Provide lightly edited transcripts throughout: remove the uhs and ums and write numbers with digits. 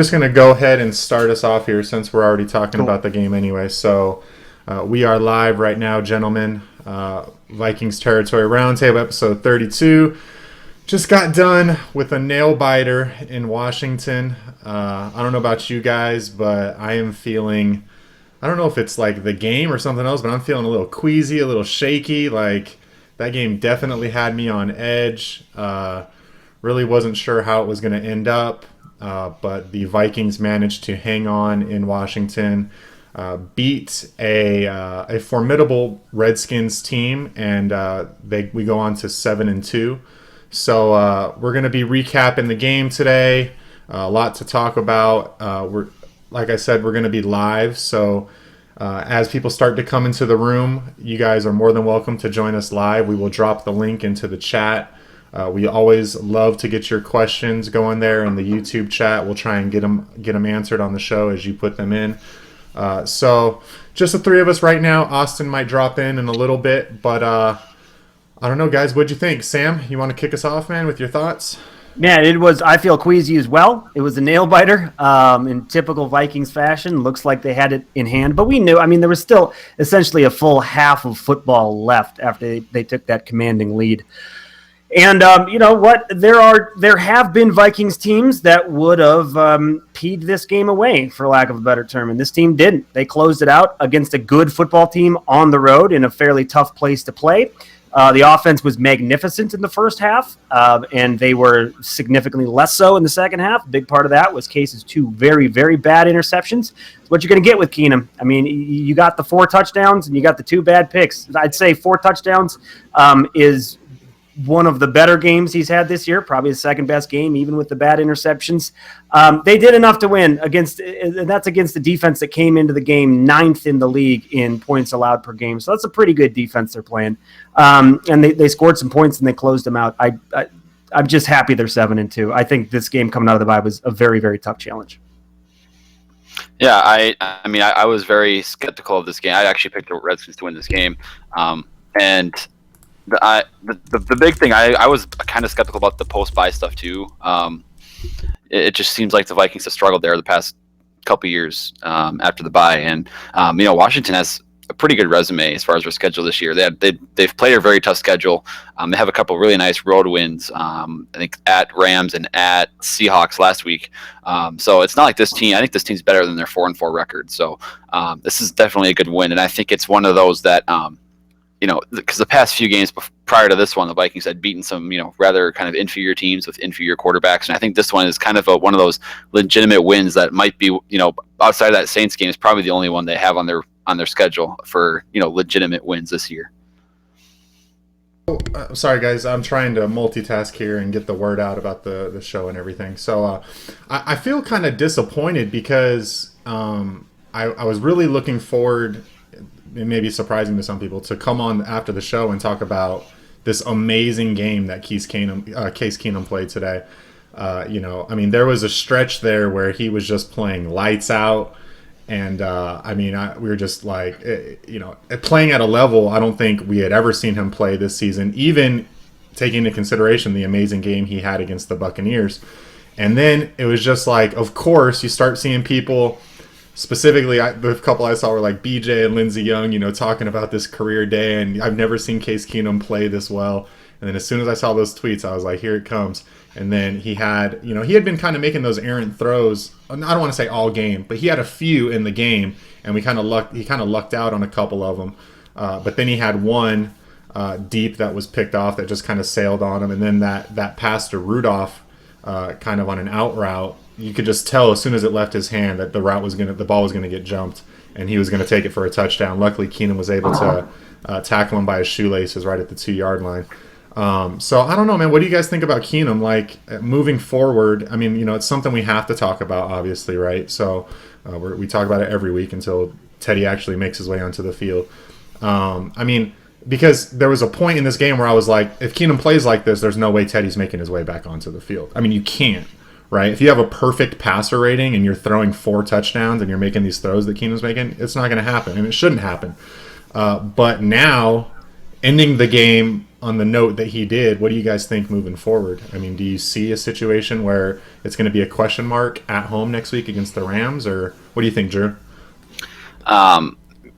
Just going to go ahead and start us off here since we're already talking Cool. about the game anyway. So we are live right now, gentlemen. Vikings Territory Roundtable, episode 32. Just got done with a nail biter in Washington. I don't know about you guys, but I am feeling, I don't know if it's like the game or something else, but I'm feeling a little queasy, a little shaky. Like that game definitely had me on edge. Really wasn't sure how it was going to end up. But the Vikings managed to hang on in Washington, beat a formidable Redskins team, and we go on to 7-2. So we're going to be recapping the game today. A lot to talk about. Like I said, we're going to be live. So as people start to come into the room, you guys are more than welcome to join us live. We will drop the link into the chat. We always love to get your questions going there in the YouTube chat. We'll try and get them answered on the show as you put them in. So just the three of us right now. Austin might drop in a little bit, but I don't know, guys. What'd you think? Sam, you want to kick us off, man, with your thoughts? Yeah, it was. I feel queasy as well. It was a nail biter in typical Vikings fashion. Looks like they had it in hand, but we knew. I mean, there was still essentially a full half of football left after they took that commanding lead. And you know what? There have been Vikings teams that would have peed this game away, for lack of a better term, and this team didn't. They closed it out against a good football team on the road in a fairly tough place to play. The offense was magnificent in the first half, and they were significantly less so in the second half. A big part of that was Case's two very, very bad interceptions. It's what you're going to get with Keenum. I mean, you got the 4 touchdowns and you got the 2 bad picks. I'd say 4 touchdowns is one of the better games he's had this year, probably the second best game, even with the bad interceptions. They did enough to win and that's against the defense that came into the game 9th in the league in points allowed per game. So that's a pretty good defense they're playing. And they scored some points and they closed them out. I'm just happy they're 7-2. I think this game coming out of the bye was a very, very tough challenge. Yeah, I was very skeptical of this game. I actually picked the Redskins to win this game, and the big thing, I was kind of skeptical about the post-bye stuff too. It just seems like the Vikings have struggled there the past couple years after the bye, and Washington has a pretty good resume as far as their schedule this year. They've played a very tough schedule. They have a couple really nice road wins. I think at Rams and at Seahawks last week. So it's not like this team. I think this team's better than their 4-4 record. So this is definitely a good win, and I think it's one of those that. Because the past few games prior to this one, the Vikings had beaten some, rather kind of inferior teams with inferior quarterbacks. And I think this one is kind of one of those legitimate wins that might be, outside of that Saints game, is probably the only one they have on their schedule for, legitimate wins this year. Sorry, guys. I'm trying to multitask here and get the word out about the show and everything. So I feel kind of disappointed because I was really looking forward. It may be surprising to some people to come on after the show and talk about this amazing game that Case Keenum played today. There was a stretch there where he was just playing lights out, and we were just like, playing at a level I don't think we had ever seen him play this season, even taking into consideration the amazing game he had against the Buccaneers. And then it was just like, of course, you start seeing people. Specifically, the couple I saw were like BJ and Lindsey Young, talking about this career day, and I've never seen Case Keenum play this well. And then as soon as I saw those tweets, I was like, here it comes. And then he had been kind of making those errant throws. I don't want to say all game, but he had a few in the game, and he kind of lucked out on a couple of them. But then he had one deep that was picked off that just kind of sailed on him, and then that pass to Rudolph, kind of on an out route. You could just tell as soon as it left his hand that the ball was gonna get jumped, and he was gonna take it for a touchdown. Luckily, Keenum was able to tackle him by his shoelaces right at the 2-yard line. So I don't know, man. What do you guys think about Keenum? Like moving forward, I mean, it's something we have to talk about, obviously, right? So we talk about it every week until Teddy actually makes his way onto the field. Because there was a point in this game where I was like, if Keenum plays like this, there's no way Teddy's making his way back onto the field. I mean, you can't. Right? If you have a perfect passer rating and you're throwing 4 touchdowns and you're making these throws that Keenum's making, it's not going to happen, and it shouldn't happen. But now, ending the game on the note that he did, what do you guys think moving forward? I mean, do you see a situation where it's going to be a question mark at home next week against the Rams, or what do you think, Drew?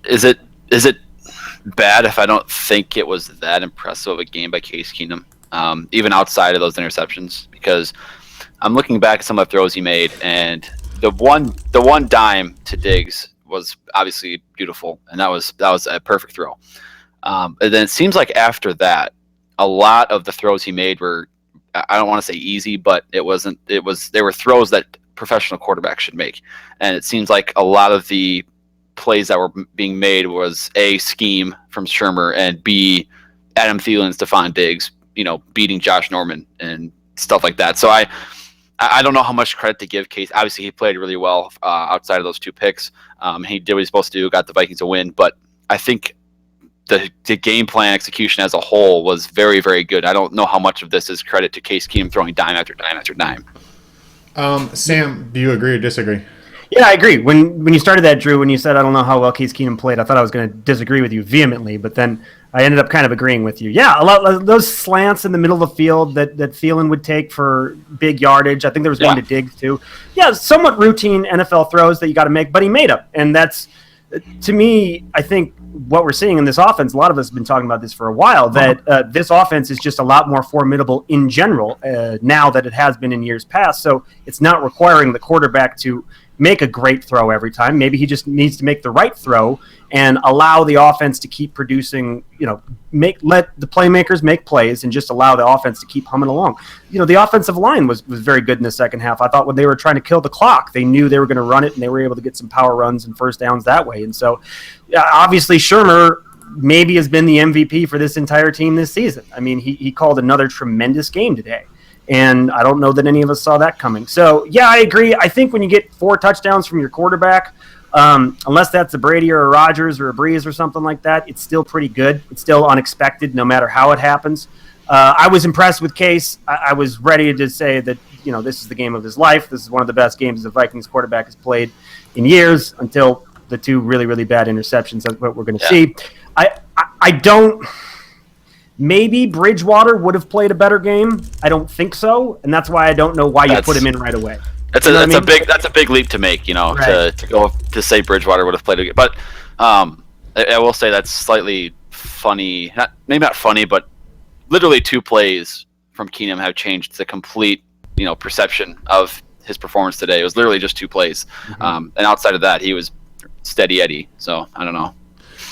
Is it bad if I don't think it was that impressive of a game by Case Keenum, even outside of those interceptions? Because I'm looking back at some of the throws he made, and the one dime to Diggs was obviously beautiful, and that was a perfect throw. And then it seems like after that, a lot of the throws he made were, I don't want to say easy, but they were throws that professional quarterbacks should make. And it seems like a lot of the plays that were being made was A, scheme from Shurmur, and B, Adam Thielen, Stephon Diggs, beating Josh Norman and stuff like that. So I don't know how much credit to give Case. Obviously, he played really well outside of those 2 picks. He did what he was supposed to do, got the Vikings a win. But I think the game plan execution as a whole was very, very good. I don't know how much of this is credit to Case Keenum throwing dime after dime after dime. Sam, do you agree or disagree? Yeah, I agree. When you started that, Drew, when you said I don't know how well Case Keenum played, I thought I was going to disagree with you vehemently, but then I ended up kind of agreeing with you. Yeah, a lot of those slants in the middle of the field that Thielen would take for big yardage. I think there was one to Diggs too. Yeah, somewhat routine NFL throws that you got to make, but he made them, and that's, to me, I think what we're seeing in this offense. A lot of us have been talking about this for a while. That this offense is just a lot more formidable in general now that it has been in years past. So it's not requiring the quarterback to make a great throw every time. Maybe he just needs to make the right throw and allow the offense to keep producing, let the playmakers make plays and just allow the offense to keep humming along. The offensive line was very good in the second half. I thought when they were trying to kill the clock, they knew they were going to run it, and they were able to get some power runs and first downs that way. And so obviously Shurmur maybe has been the MVP for this entire team this season. I mean, he called another tremendous game today. And I don't know that any of us saw that coming. So, yeah, I agree. I think when you get 4 touchdowns from your quarterback, unless that's a Brady or a Rodgers or a Breeze or something like that, it's still pretty good. It's still unexpected no matter how it happens. I was impressed with Case. I was ready to say that, this is the game of his life. This is one of the best games the Vikings quarterback has played in years until the 2 really, really bad interceptions. That's what we're going to see. I don't... Maybe Bridgewater would have played a better game. I don't think so, and that's why I don't know why you put him in right away. That's a big leap to make, right. to say Bridgewater would have played a game. But I will say that's slightly funny. Maybe not funny, but literally 2 plays from Keenum have changed the complete perception of his performance today. It was literally just 2 plays, and outside of that, he was steady Eddie. So I don't know.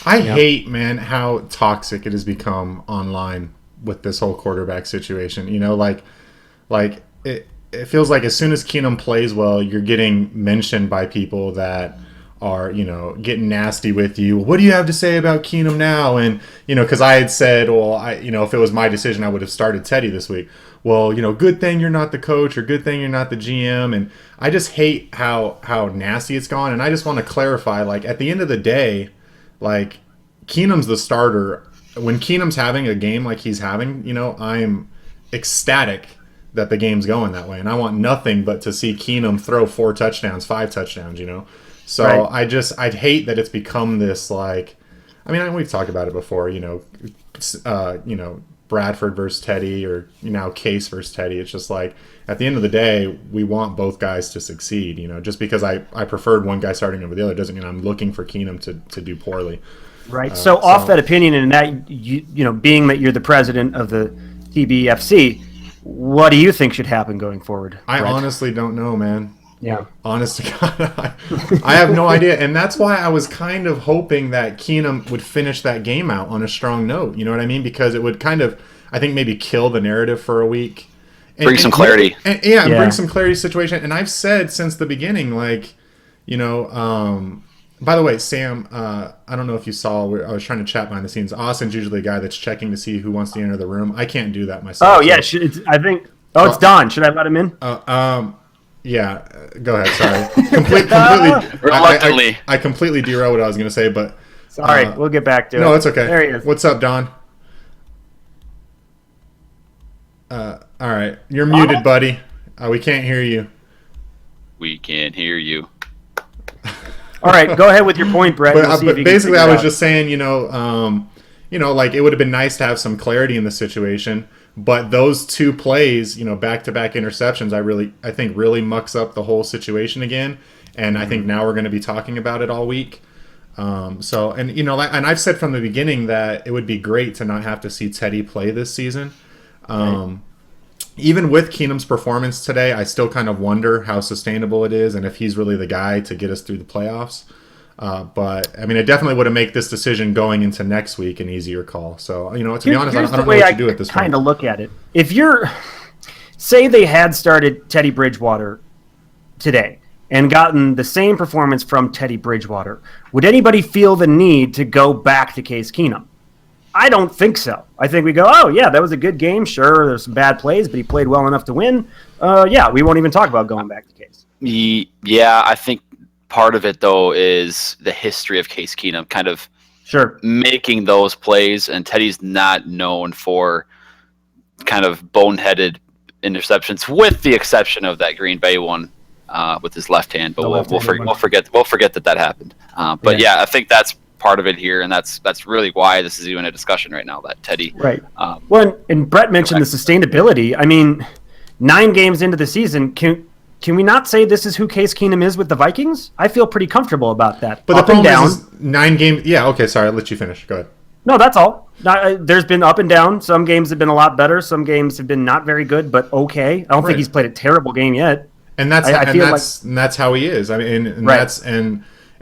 I hate, man, how toxic it has become online with this whole quarterback situation. It feels like as soon as Keenum plays well, you're getting mentioned by people that are, getting nasty with you. What do you have to say about Keenum now? And, because I had said, if it was my decision, I would have started Teddy this week. Well, good thing you're not the coach, or good thing you're not the GM. And I just hate how nasty it's gone. And I just want to clarify, at the end of the day, Keenum's the starter. When Keenum's having a game like he's having, I'm ecstatic that the game's going that way. And I want nothing but to see Keenum throw 4 touchdowns, 5 touchdowns, So right. I'd hate that it's become this, we've talked about it before, Bradford versus Teddy, or now Case versus Teddy. It's just at the end of the day, we want both guys to succeed. Just because I preferred one guy starting over the other doesn't mean I'm looking for Keenum to do poorly. Right. So off that opinion, and that being that you're the president of the TBFC, what do you think should happen going forward? I honestly don't know, man. Yeah. Honest to God, I have no idea. And that's why I was kind of hoping that Keenum would finish that game out on a strong note. You know what I mean? Because it would kind of, I think, maybe kill the narrative for a week. Bring some clarity. Bring some clarity to the situation. And I've said since the beginning, by the way, Sam, I don't know if you saw, I was trying to chat behind the scenes. Austin's usually a guy that's checking to see who wants to enter the room. I can't do that myself. Oh, yeah. It's Don. Should I let him in? Yeah. Go ahead. Sorry. Completely. Reluctantly. I completely derailed what I was going to say, but. Sorry. We'll get back to it. No, it's okay. There he is. What's up, Don? All right. You're muted, buddy. We can't hear you. We can't hear you. All right, go ahead with your point, Brett. But basically, I was just saying, like it would have been nice to have some clarity in the situation. But those two plays, back-to-back interceptions, I think really mucks up the whole situation again. And I think now we're going to be talking about it all week. And I've said from the beginning that it would be great to not have to see Teddy play this season. Even with Keenum's performance today, I still kind of wonder how sustainable it is and if he's really the guy to get us through the playoffs. But I mean, it definitely would have made this decision going into next week an easier call. So, to be honest, I don't know what to do at this point. Kind of look at it. If say they had started Teddy Bridgewater today and gotten the same performance from Teddy Bridgewater, would anybody feel the need to go back to Case Keenum? I don't think so. I think we go, oh, yeah, that was a good game. Sure, there's some bad plays, but he played well enough to win. We won't even talk about going back to Case. Yeah, I think part of it, though, is the history of Case Keenum kind of making those plays, and Teddy's not known for kind of boneheaded interceptions, with the exception of that Green Bay one with his left hand. But we'll forget that happened. But I think that's part of it here, and that's really why this is even a discussion right now, that Teddy. Right. And Brett mentioned the sustainability. I mean, 9 games into the season, can we not say this is who Case Keenum is with the Vikings? I feel pretty comfortable about that. But the problem is 9 games. Yeah, okay, sorry, I'll let you finish. Go ahead. No, that's all. There's been up and down. Some games have been a lot better. Some games have been not very good, but okay. I don't think he's played a terrible game yet. And that's how he is. I mean,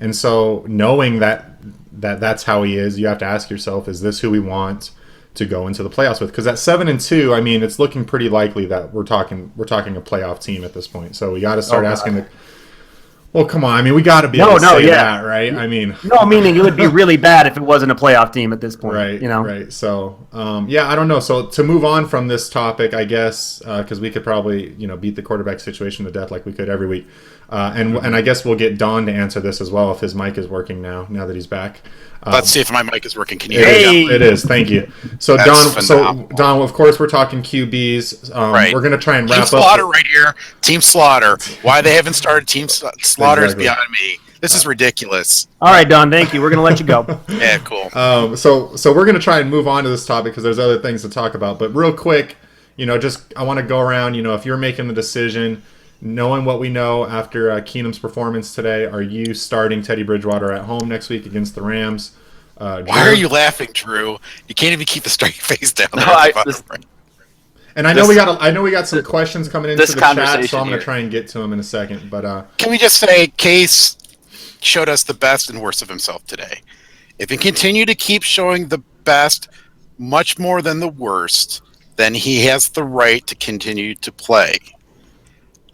and so knowing that's how he is, you have to ask yourself, is this who we want to go into the playoffs with? Because at 7-2, I mean, it's looking pretty likely that we're talking a playoff team at this point. So we got to start asking well, come on. I mean, we got to be able to say that, right? I mean, meaning it would be really bad if it wasn't a playoff team at this point, right? Right. So, I don't know. So to move on from this topic, I guess, because we could probably, beat the quarterback situation to death like we could every week, and I guess we'll get Don to answer this as well if his mic is working now that he's back. Let's see if my mic is working. Can you hear me? It is. Thank you. So Don, of course, we're talking QBs. Right. We're going to try and wrap up. Team slaughter right here. Team slaughter. Why they haven't started team slaughter is beyond me. This is ridiculous. All right, Don. Thank you. We're going to let you go. Yeah, cool. So we're going to try and move on to this topic because there's other things to talk about. But real quick, I want to go around. If you're making the decision, knowing what we know after Keenum's performance today, are you starting Teddy Bridgewater at home next week against the Rams? Why are you laughing, Drew? You can't even keep a straight face down there. I know we got some questions coming into the chat, so I'm going to try and get to them in a second. But can we just say Case showed us the best and worst of himself today? If he continue to keep showing the best much more than the worst, then he has the right to continue to play.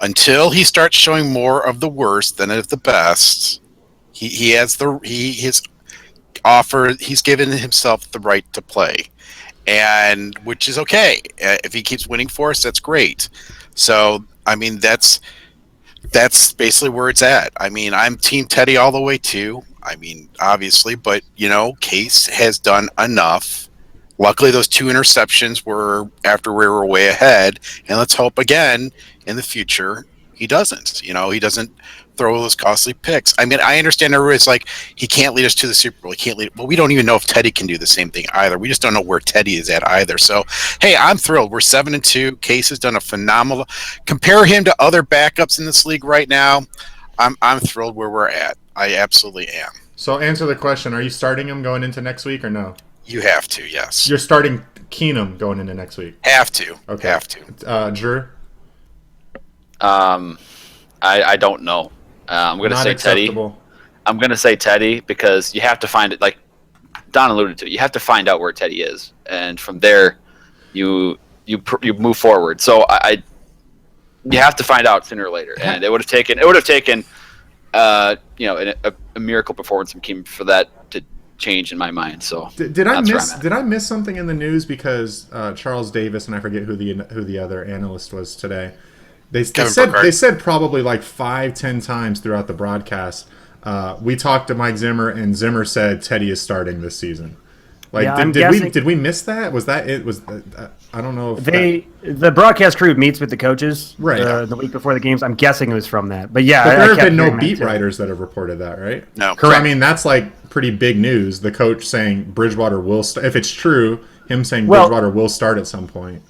Until he starts showing more of the worst than of the best, he's given himself the right to play, and which is okay. If he keeps winning for us, that's great. So I mean, that's basically where it's at. I mean, I'm Team Teddy all the way too. I mean, obviously, but Case has done enough. Luckily, those 2 interceptions were after we were way ahead, and let's hope again in the future he doesn't. He doesn't throw those costly picks. I mean, I understand everybody's like, he can't lead us to the Super Bowl. He can't lead. Well, we don't even know if Teddy can do the same thing either. We just don't know where Teddy is at either. So, hey, I'm thrilled. We're 7-2. Case has done a phenomenal. Compare him to other backups in this league right now. I'm thrilled where we're at. I absolutely am. So, answer the question: are you starting him going into next week or no? You have to, yes. You're starting Keenum going into next week. Have to. Okay. Have to. Drew? I don't know. I'm going to say acceptable. Teddy. I'm going to say Teddy because you have to find it, like Don alluded to. You have to find out where Teddy is, and from there, you move forward. So you have to find out sooner or later, and it would have taken a miracle performance from Keenum for that to change in my mind. So did I miss something in the news because Charles Davis, and I forget who the other analyst was today. They said probably like 5-10 times throughout the broadcast. We talked to Mike Zimmer, and Zimmer said Teddy is starting this season. Like, yeah, did we miss that? Was that it? I don't know if the broadcast crew meets with the coaches the week before the games. I'm guessing it was from that. But yeah, there have been no beat writers that have reported that, right? No, correct. I mean, that's like pretty big news. The coach saying Bridgewater will if it's true, him saying Bridgewater will start at some point.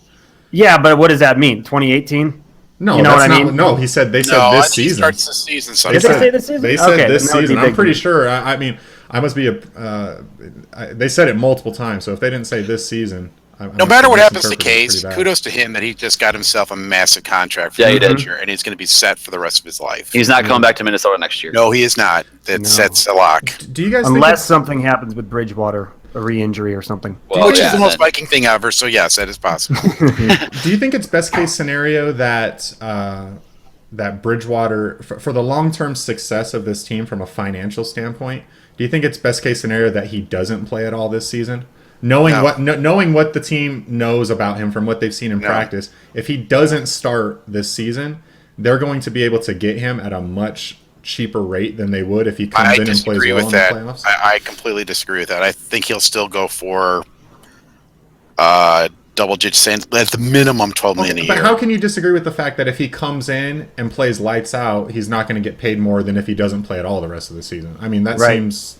Yeah, but what does that mean? 2018? No, you know that's what I not. mean? No, he said this I think season. He starts this season. Did they say this season? They said this then that would be season. I'm big pretty news. sure. I mean, I must be they said it multiple times. So if they didn't say this season, No matter what happens to misinterpreted it Case, pretty bad. kudos to him that he just got himself a massive contract for Yeah, the he did. future, and he's going to be set for the rest of his life. He's not coming back to Minnesota next year. No, he is not. That's a lock. Do you guys Unless something happens with Bridgewater, a re-injury or something. Well, Which yeah, is the most then- Viking thing ever, so yes, that is possible. Do you think it's best case scenario that that Bridgewater, for the long term success of this team from a financial standpoint, do you think it's best case scenario that he doesn't play at all this season? Knowing what the team knows about him from what they've seen in practice, if he doesn't start this season, they're going to be able to get him at a much cheaper rate than they would if he comes in and plays well in the playoffs. I completely disagree with that. I think he'll still go for double digits, at the minimum $12 million a year. But how can you disagree with the fact that if he comes in and plays lights out, he's not going to get paid more than if he doesn't play at all the rest of the season? I mean, that seems.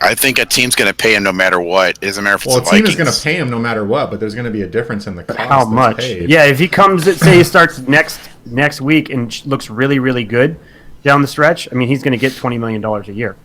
I think a team's going to pay him no matter what. It doesn't matter if it's Well, the a team Vikings. is going to pay him no matter what, but there's going to be a difference in the cost. How that's much? paid. Yeah, if he comes, say he starts next week and looks really, really good down the stretch, I mean, he's going to get $20 million a year.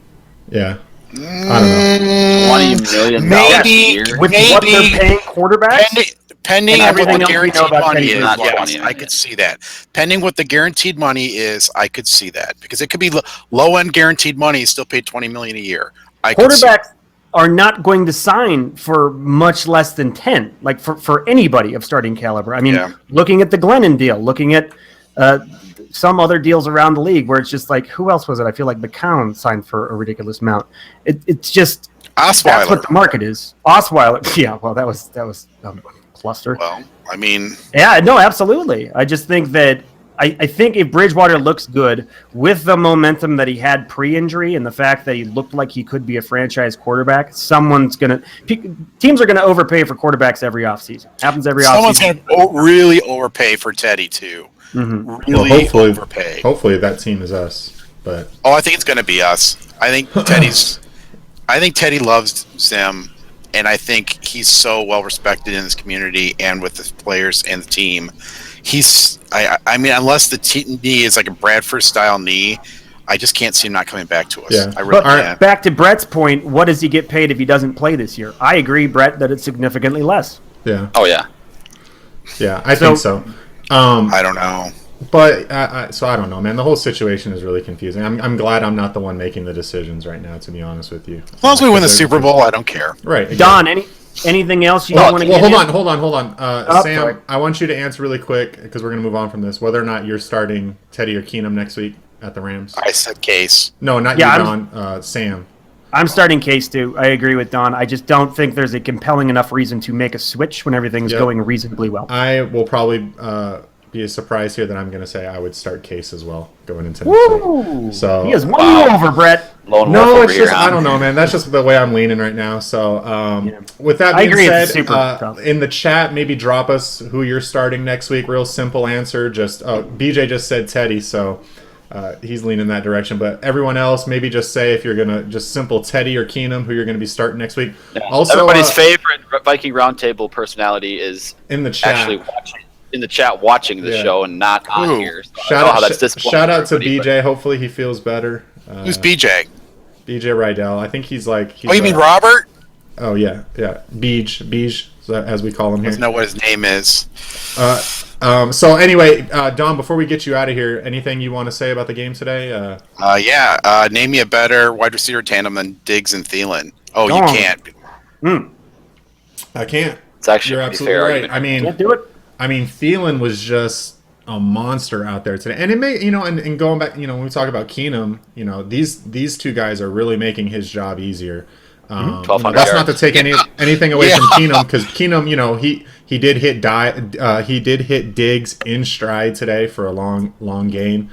Yeah. I don't know. $20 million Maybe- a year. With what they're paying quarterbacks? Pending And what everything the else we know guaranteed about money Teddy is, Bridgewater. yes, Not 20, I could see that. Pending what the guaranteed money is, I could see that because it could be low end guaranteed money, still paid $20 million a year. Quarterbacks are not going to sign for much less than 10, like for anybody of starting caliber. I mean, looking at the Glennon deal, looking at some other deals around the league where it's just like, who else was it? I feel like McCown signed for a ridiculous amount. It's just Osweiler. that's what the market is. Osweiler, yeah. Well, that was cluster. Well, I mean, Yeah, no, absolutely. I just think that I think if Bridgewater looks good with the momentum that he had pre-injury and the fact that he looked like he could be a franchise quarterback, teams are gonna overpay for quarterbacks every offseason. Happens every someone's offseason. going to really overpay for Teddy too. Mm-hmm. Really overpay. Hopefully that team is us. But I think it's going to be us. I think Teddy loves them, and I think he's so well respected in this community and with the players and the team. I mean, unless the knee is like a Bradford style knee, I just can't see him not coming back to us. Yeah. I really can't. Back to Brett's point, what does he get paid if he doesn't play this year? I agree, Brett, that it's significantly less. yeah, Oh yeah. I think so. I don't know. But so I don't know, man. The whole situation is really confusing. I'm glad I'm not the one making the decisions right now, to be honest with you. As long as we win the Super Bowl, I don't care. Right. Exactly. Don, anything else you want to get hold on. Sam, sorry. I want you to answer really quick because we're going to move on from this. Whether or not you're starting Teddy or Keenum next week at the Rams. I said Case. No, not Yeah, you, Don. Sam. I'm starting Case too. I agree with Don. I just don't think there's a compelling enough reason to make a switch when everything's going reasonably well. I will probably be a surprise here that I'm going to say I would start Case as well going into next week. So He has won you over, Brett. Lone wolf no, over it's here, just huh? I don't know, man. That's just the way I'm leaning right now. So with that I being agree, it's said, super tough. in the chat, maybe drop us who you're starting next week. Real simple answer. Just BJ just said Teddy, so he's leaning that direction. But everyone else, maybe just say if you're gonna just simple Teddy or Keenum, who you're gonna be starting next week. Yeah. Also, everybody's favorite Viking Roundtable personality is in the chat. actually watching the show and not on Ooh. here. So I don't know how that's disappointing Shout out for to everybody, BJ. Hopefully he feels better. Who's BJ? BJ Rydell. I think he's like. You mean Robert? Oh yeah. Beej, as we call him here. Doesn't know what his name is. So anyway, Don, before we get you out of here, anything you want to say about the game today? Name me a better wide receiver tandem than Diggs and Thielen. Oh, Go you on. can't. I can't. It's actually You're a pretty absolutely fair right. argument. Can't do it. I mean, Thielen was just a monster out there today, and it may, and going back, when we talk about Keenum, these two guys are really making his job easier. 1,200 That's not to yards. take anything away from Keenum, because Keenum, he did hit Diggs in stride today for a long gain.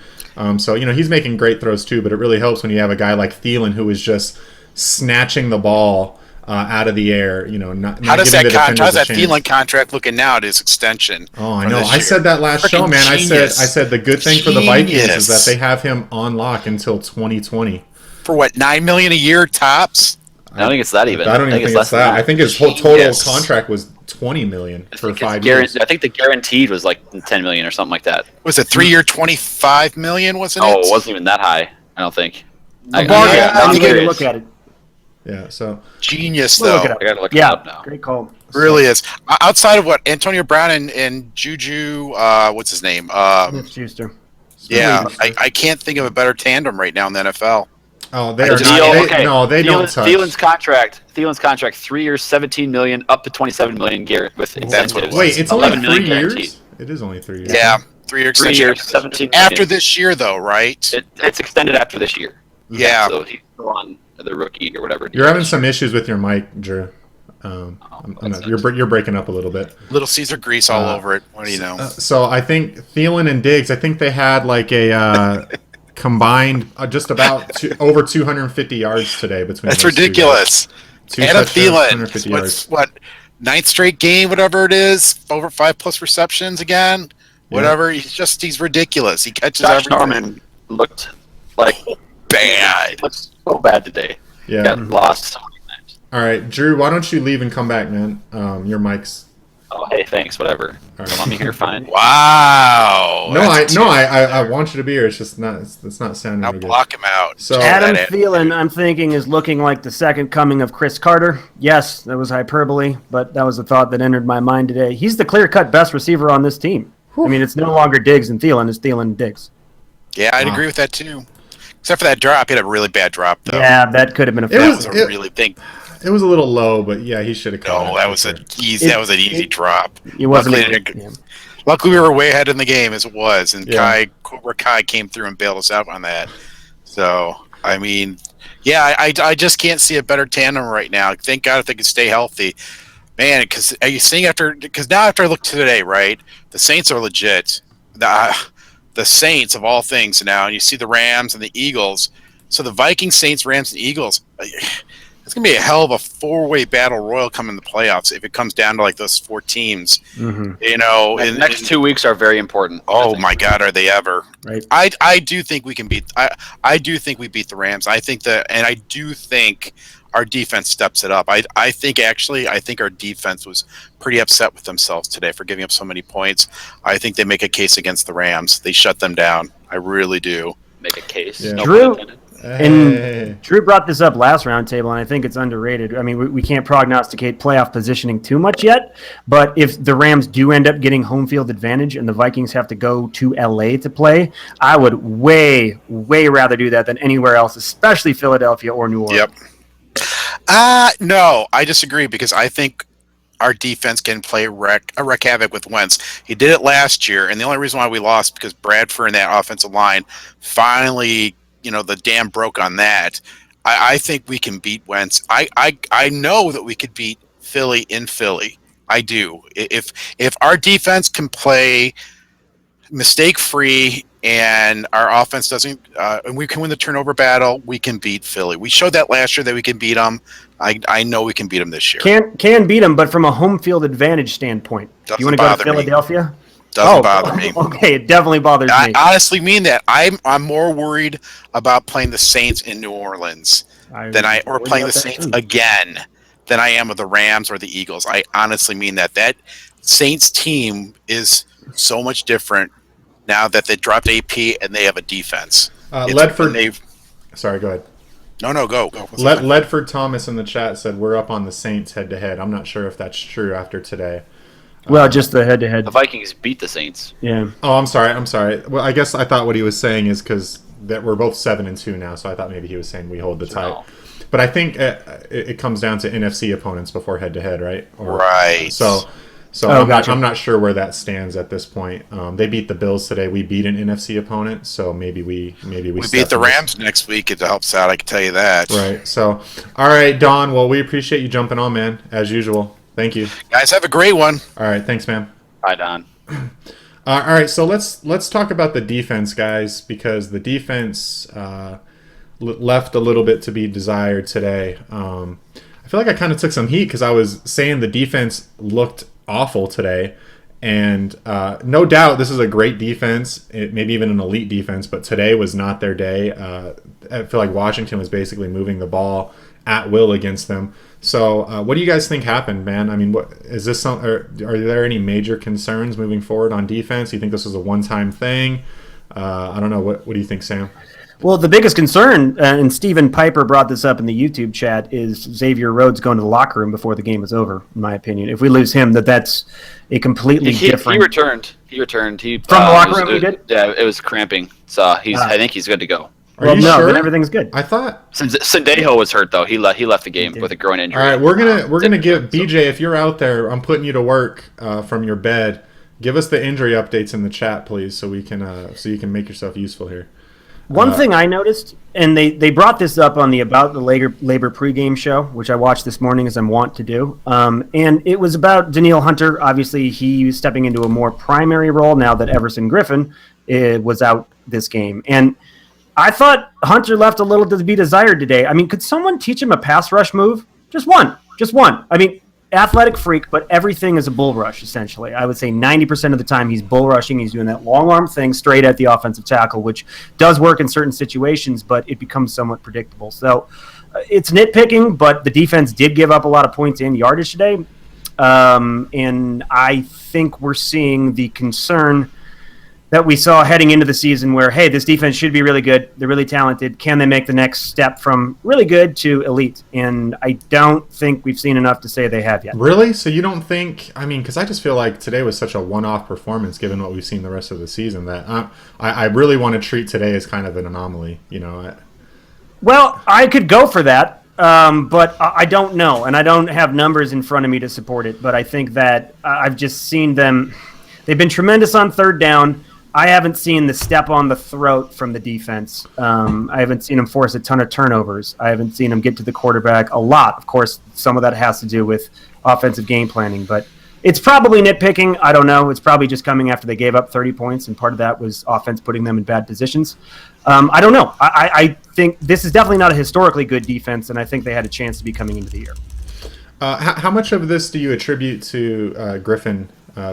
So he's making great throws too, but it really helps when you have a guy like Thielen who is just snatching the ball out of the air. Not How does giving that the how's defenders a that chance. Thielen contract looking now at his extension? Oh, I for know. this I year? said that last show, Freaking man. genius. I said the good thing for the Vikings is Genius. that they have him on lock until 2020. For what, $9 million a year tops? I don't think it's that even. I don't even think less it's than that. I think his whole total Genius. contract was $20 million I for think 5 it's years. I think the guaranteed was like 10 million or something like that. Was it 3-year, $25 million? Wasn't Oh, it? it wasn't even that high. I don't think. A bargain. yeah, That's I'm a way to curious. look at it. Yeah. So Genius, We'll though. look it up. I gotta look it Yeah, up now. great call. Really is. Outside of what Antonio Brown and Juju, what's his name? Schuster. Yeah, I can't think of a better tandem right now in the NFL. Oh, they are Thielen- not. okay. No, they don't touch. Thielens contract, 3 years, 17 million, up to 27 million with incentives. That's what it was. Wait, it's only 3 million years. guaranteed. It is only 3 years. Yeah, 3-year 3 extension. years, 17 After million. this year, though, right? It's extended after this year. Yeah. So he's still on the rookie or whatever. You're having some issues with your mic, Drew. You're breaking up a little bit. Little Caesar grease all over it. What do you know? So I think Thielen and Diggs, I think they had like a combined just about over 250 yards today between. That's those two ridiculous. guys. Two Adam touchdowns, Thielen, 250 yards. what, 9th straight game, whatever it is, over 5+ receptions again, whatever. He's ridiculous. He catches Josh everything. Norman looked like Bad. looked so bad today. Yeah. Got lost so many times. All right, Drew, why don't you leave and come back, man? Your mic's. Oh, hey, thanks, whatever. All Don't want me here, fine. Wow. I want you to be here. It's just not. It's not sounding Now really good. block him out. So- Adam That- Thielen, I'm thinking, is looking like the second coming of Chris Carter. Yes, that was hyperbole, but that was a thought that entered my mind today. He's the clear-cut best receiver on this team. I mean, it's no longer Diggs and Thielen. It's Thielen and Diggs. Yeah, I'd agree with that too. Except for that drop. He had a really bad drop, though. Yeah, that could have been a It That fact. was a really big. It was a little low, but yeah, he should have caught No, it. that was an easy drop. It wasn't. Luckily, Luckily, we were way ahead in the game as it was, and Yeah. Cobra Kai came through and bailed us out on that. So, I mean, yeah, I just can't see a better tandem right now. Thank God if they can stay healthy. Man, because are you seeing because now after I look today, right, the Saints are legit. The Saints of all things now, and you see the Rams and the Eagles. So the Vikings, Saints, Rams, and Eagles. It's going to be a hell of a 4-way battle royal coming in the playoffs if it comes down to like those 4 teams. Mm-hmm. You know, The next 2 weeks are very important. Oh my God, are they ever? Right. I do think we can beat. I do think we beat the Rams. I think and I do think our defense steps it up. I think our defense was pretty upset with themselves today for giving up so many points. I think they make a case against the Rams. They shut them down. I really do. Make a case. Yeah. No Drew- pun intended. Hey. Drew brought this up last roundtable, and I think it's underrated. I mean, we can't prognosticate playoff positioning too much yet, but if the Rams do end up getting home field advantage and the Vikings have to go to LA to play, I would way, way rather do that than anywhere else, especially Philadelphia or New Orleans. Yep. No, I disagree because I think our defense can play wreck havoc with Wentz. He did it last year, and the only reason why we lost because Bradford and that offensive line finally, the dam broke on that. I think we can beat Wentz. I know that we could beat Philly in Philly. I do. If our defense can play mistake free and our offense doesn't, and we can win the turnover battle, we can beat Philly. We showed that last year that we can beat them. I know we can beat them this year. Can beat them, but from a home field advantage standpoint. Do you want to go to Doesn't bother me. Philadelphia? Doesn't bother me. Okay, it definitely bothers me. I honestly mean that. I'm more worried about playing the Saints in New Orleans or playing the Saints again than I am with the Rams or the Eagles. I honestly mean that. That Saints team is so much different now that they dropped AP and they have a defense. Ledford. Sorry, go ahead. No, go. Ledford Thomas in the chat said we're up on the Saints head to head. I'm not sure if that's true after today. Well, just the head-to-head. The Vikings beat the Saints. Yeah. Oh, I'm sorry. Well, I guess I thought what he was saying is because that we're both 7-2 now, so I thought maybe he was saying we hold the title. But I think it comes down to NFC opponents before head-to-head, right? Right. So gotcha. I'm not sure where that stands at this point. They beat the Bills today. We beat an NFC opponent, so maybe we beat the Rams next week. It helps out. I can tell you that. Right. So, all right, Don. Well, we appreciate you jumping on, man, as usual. Thank you. Guys, have a great one. All right. Thanks, man. Bye, Don. All right. So let's talk about the defense, guys, because the defense left a little bit to be desired today. I feel like I kind of took some heat because I was saying the defense looked awful today. And no doubt this is a great defense, maybe even an elite defense, but today was not their day. I feel like Washington was basically moving the ball at will against them. So what do you guys think happened, man? I mean, what is this? Are there any major concerns moving forward on defense? Do you think this was a one-time thing? I don't know. What do you think, Sam? Well, the biggest concern, and Stephen Piper brought this up in the YouTube chat, is Xavier Rhodes going to the locker room before the game is over, in my opinion. If we lose him, that's a completely different... He returned. He from the locker room, he did? Yeah, it was cramping. So I think he's good to go. Are you sure? Then everything's good. I thought... Sendejo was hurt, though. He left the game with a groin injury. All right, we're gonna give... BJ, if you're out there, I'm putting you to work from your bed. Give us the injury updates in the chat, please, so we can so you can make yourself useful here. One thing I noticed, and they brought this up on the About the Labor pregame show, which I watched this morning as I'm wont to do, and it was about Danielle Hunter. Obviously, he's stepping into a more primary role now that Everson Griffen was out this game. And I thought Hunter left a little to be desired today. I mean, could someone teach him a pass rush move? Just one. I mean, athletic freak, but everything is a bull rush, essentially. I would say 90% of the time he's bull rushing. He's doing that long arm thing straight at the offensive tackle, which does work in certain situations, but it becomes somewhat predictable. So it's nitpicking, but the defense did give up a lot of points and yardage today. And I think we're seeing the concern that we saw heading into the season where, hey, this defense should be really good. They're really talented. Can they make the next step from really good to elite? And I don't think we've seen enough to say they have yet. Really? So you don't think, I mean, because I just feel like today was such a one-off performance given what we've seen the rest of the season that I really want to treat today as kind of an anomaly, you know? Well, I could go for that, but I don't know. And I don't have numbers in front of me to support it. But I think that I've just seen them. They've been tremendous on third down. I haven't seen the step on the throat from the defense. I haven't seen them force a ton of turnovers. I haven't seen them get to the quarterback a lot. Of course, some of that has to do with offensive game planning, but it's probably nitpicking. I don't know. It's probably just coming after they gave up 30 points, and part of that was offense putting them in bad positions. I don't know. I think this is definitely not a historically good defense, and I think they had a chance to be coming into the year. How much of this do you attribute to Griffen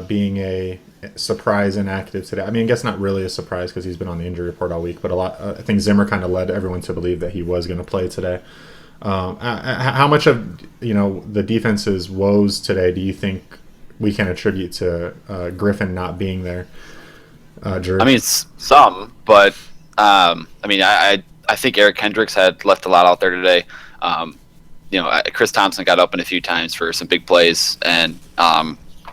being a surprise inactive today? I mean, I guess not really a surprise because he's been on the injury report all week, but I think Zimmer kind of led everyone to believe that he was going to play today. How much of the defense's woes today do you think we can attribute to Griffen not being there? Drew? I mean, some, but I mean, I think Eric Kendricks had left a lot out there today. Chris Thompson got open a few times for some big plays, and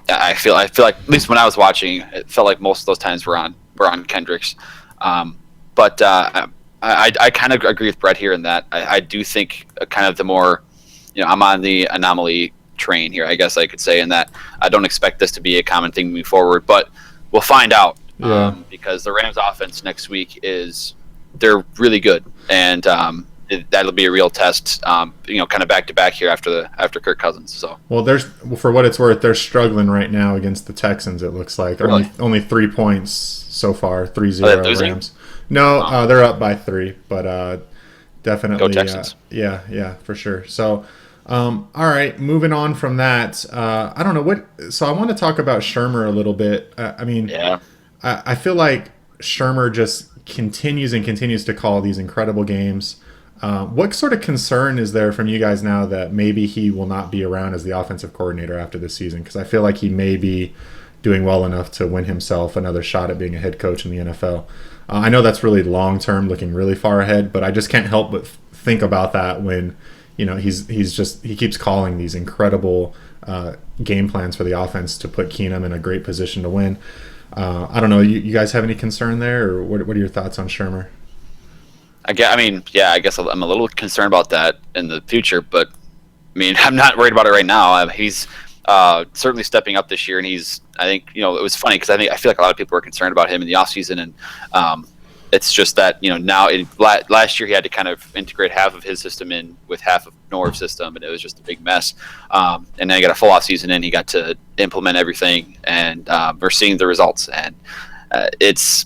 I feel like at least when I was watching, it felt like most of those times were on Kendricks. But I kind of agree with Brett here in that I do think kind of the more, I'm on the anomaly train here, I guess I could say, in that I don't expect this to be a common thing moving forward, but we'll find out. Yeah. Because the Rams offense next week they're really good, and that'll be a real test, kind of back to back here after Kirk Cousins. So for what it's worth, they're struggling right now against the Texans. It looks like really? only 3 points so far, 3-0 Rams. No, they're up by 3, but definitely go Texans. Yeah, for sure. So, all right, moving on from that, I don't know what. So I want to talk about Shurmur a little bit. I feel like Shurmur just continues to call these incredible games. What sort of concern is there from you guys now that maybe he will not be around as the offensive coordinator after this season? Because I feel like he may be doing well enough to win himself another shot at being a head coach in the NFL. I know that's really long-term, looking really far ahead, but I just can't help but think about that when, he keeps calling these incredible game plans for the offense to put Keenum in a great position to win. I don't know. You guys have any concern there, or what are your thoughts on Shurmur? I guess I'm a little concerned about that in the future, but I mean, I'm not worried about it right now. He's certainly stepping up this year, and I think, it was funny because I feel like a lot of people were concerned about him in the offseason, and it's just that, now last year he had to kind of integrate half of his system in with half of Norv's system, and it was just a big mess. And then he got a full offseason, and he got to implement everything, and we're seeing the results. And it's,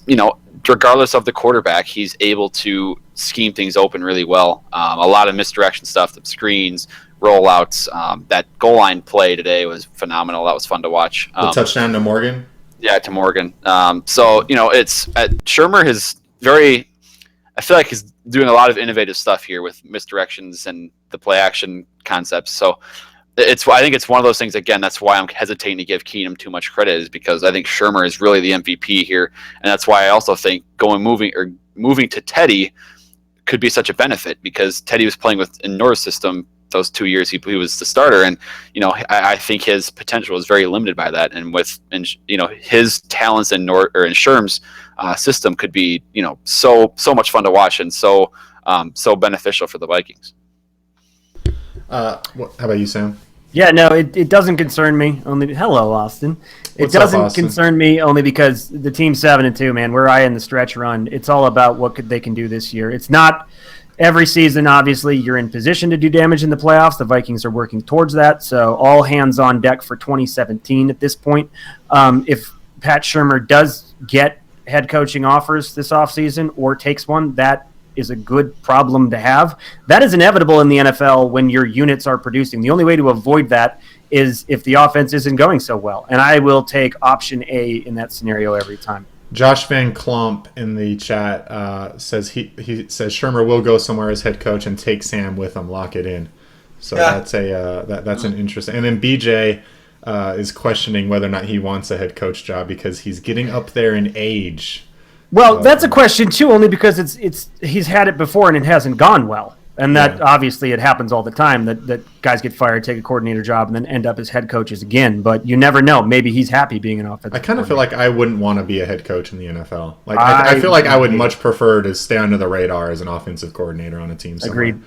regardless of the quarterback, he's able to scheme things open really well. A lot of misdirection stuff, the screens, rollouts. That goal line play today was phenomenal. That was fun to watch. The touchdown to Morgan. Yeah, to Morgan. So it's Shurmur is very. I feel like he's doing a lot of innovative stuff here with misdirections and the play action concepts. So I think it's one of those things. Again, that's why I'm hesitating to give Keenum too much credit, is because I think Shurmur is really the MVP here, and that's why I also think moving to Teddy could be such a benefit, because Teddy was playing in North's system those 2 years he was the starter, and I think his potential is very limited by that, and his talents in Shurmur's system could be so much fun to watch and so beneficial for the Vikings. How about you, Sam? Yeah, no, it doesn't concern me. Hello, Austin. What's It doesn't up, Austin? concern me only because the team's 7-2, man. We're in the stretch run. It's all about what they can do this year. It's not every season. Obviously, you're in position to do damage in the playoffs. The Vikings are working towards that. So all hands on deck for 2017 at this point. If Pat Shurmur does get head coaching offers this offseason or takes one, that is a good problem to have. That is inevitable in the NFL when your units are producing. The only way to avoid that is if the offense isn't going so well. And I will take option A in that scenario every time. Josh Van Klump in the chat says he says Shurmur will go somewhere as head coach and take Sam with him, lock it in. So that's an interesting. And then BJ is questioning whether or not he wants a head coach job because he's getting up there in age. Well, that's a question too, only because he's had it before and it hasn't gone well, and that obviously it happens all the time that guys get fired, take a coordinator job, and then end up as head coaches again. But you never know. Maybe he's happy being an offensive. I kind of feel like I wouldn't want to be a head coach in the NFL. Like I feel like I would much prefer to stay under the radar as an offensive coordinator on a team somewhere. Agreed.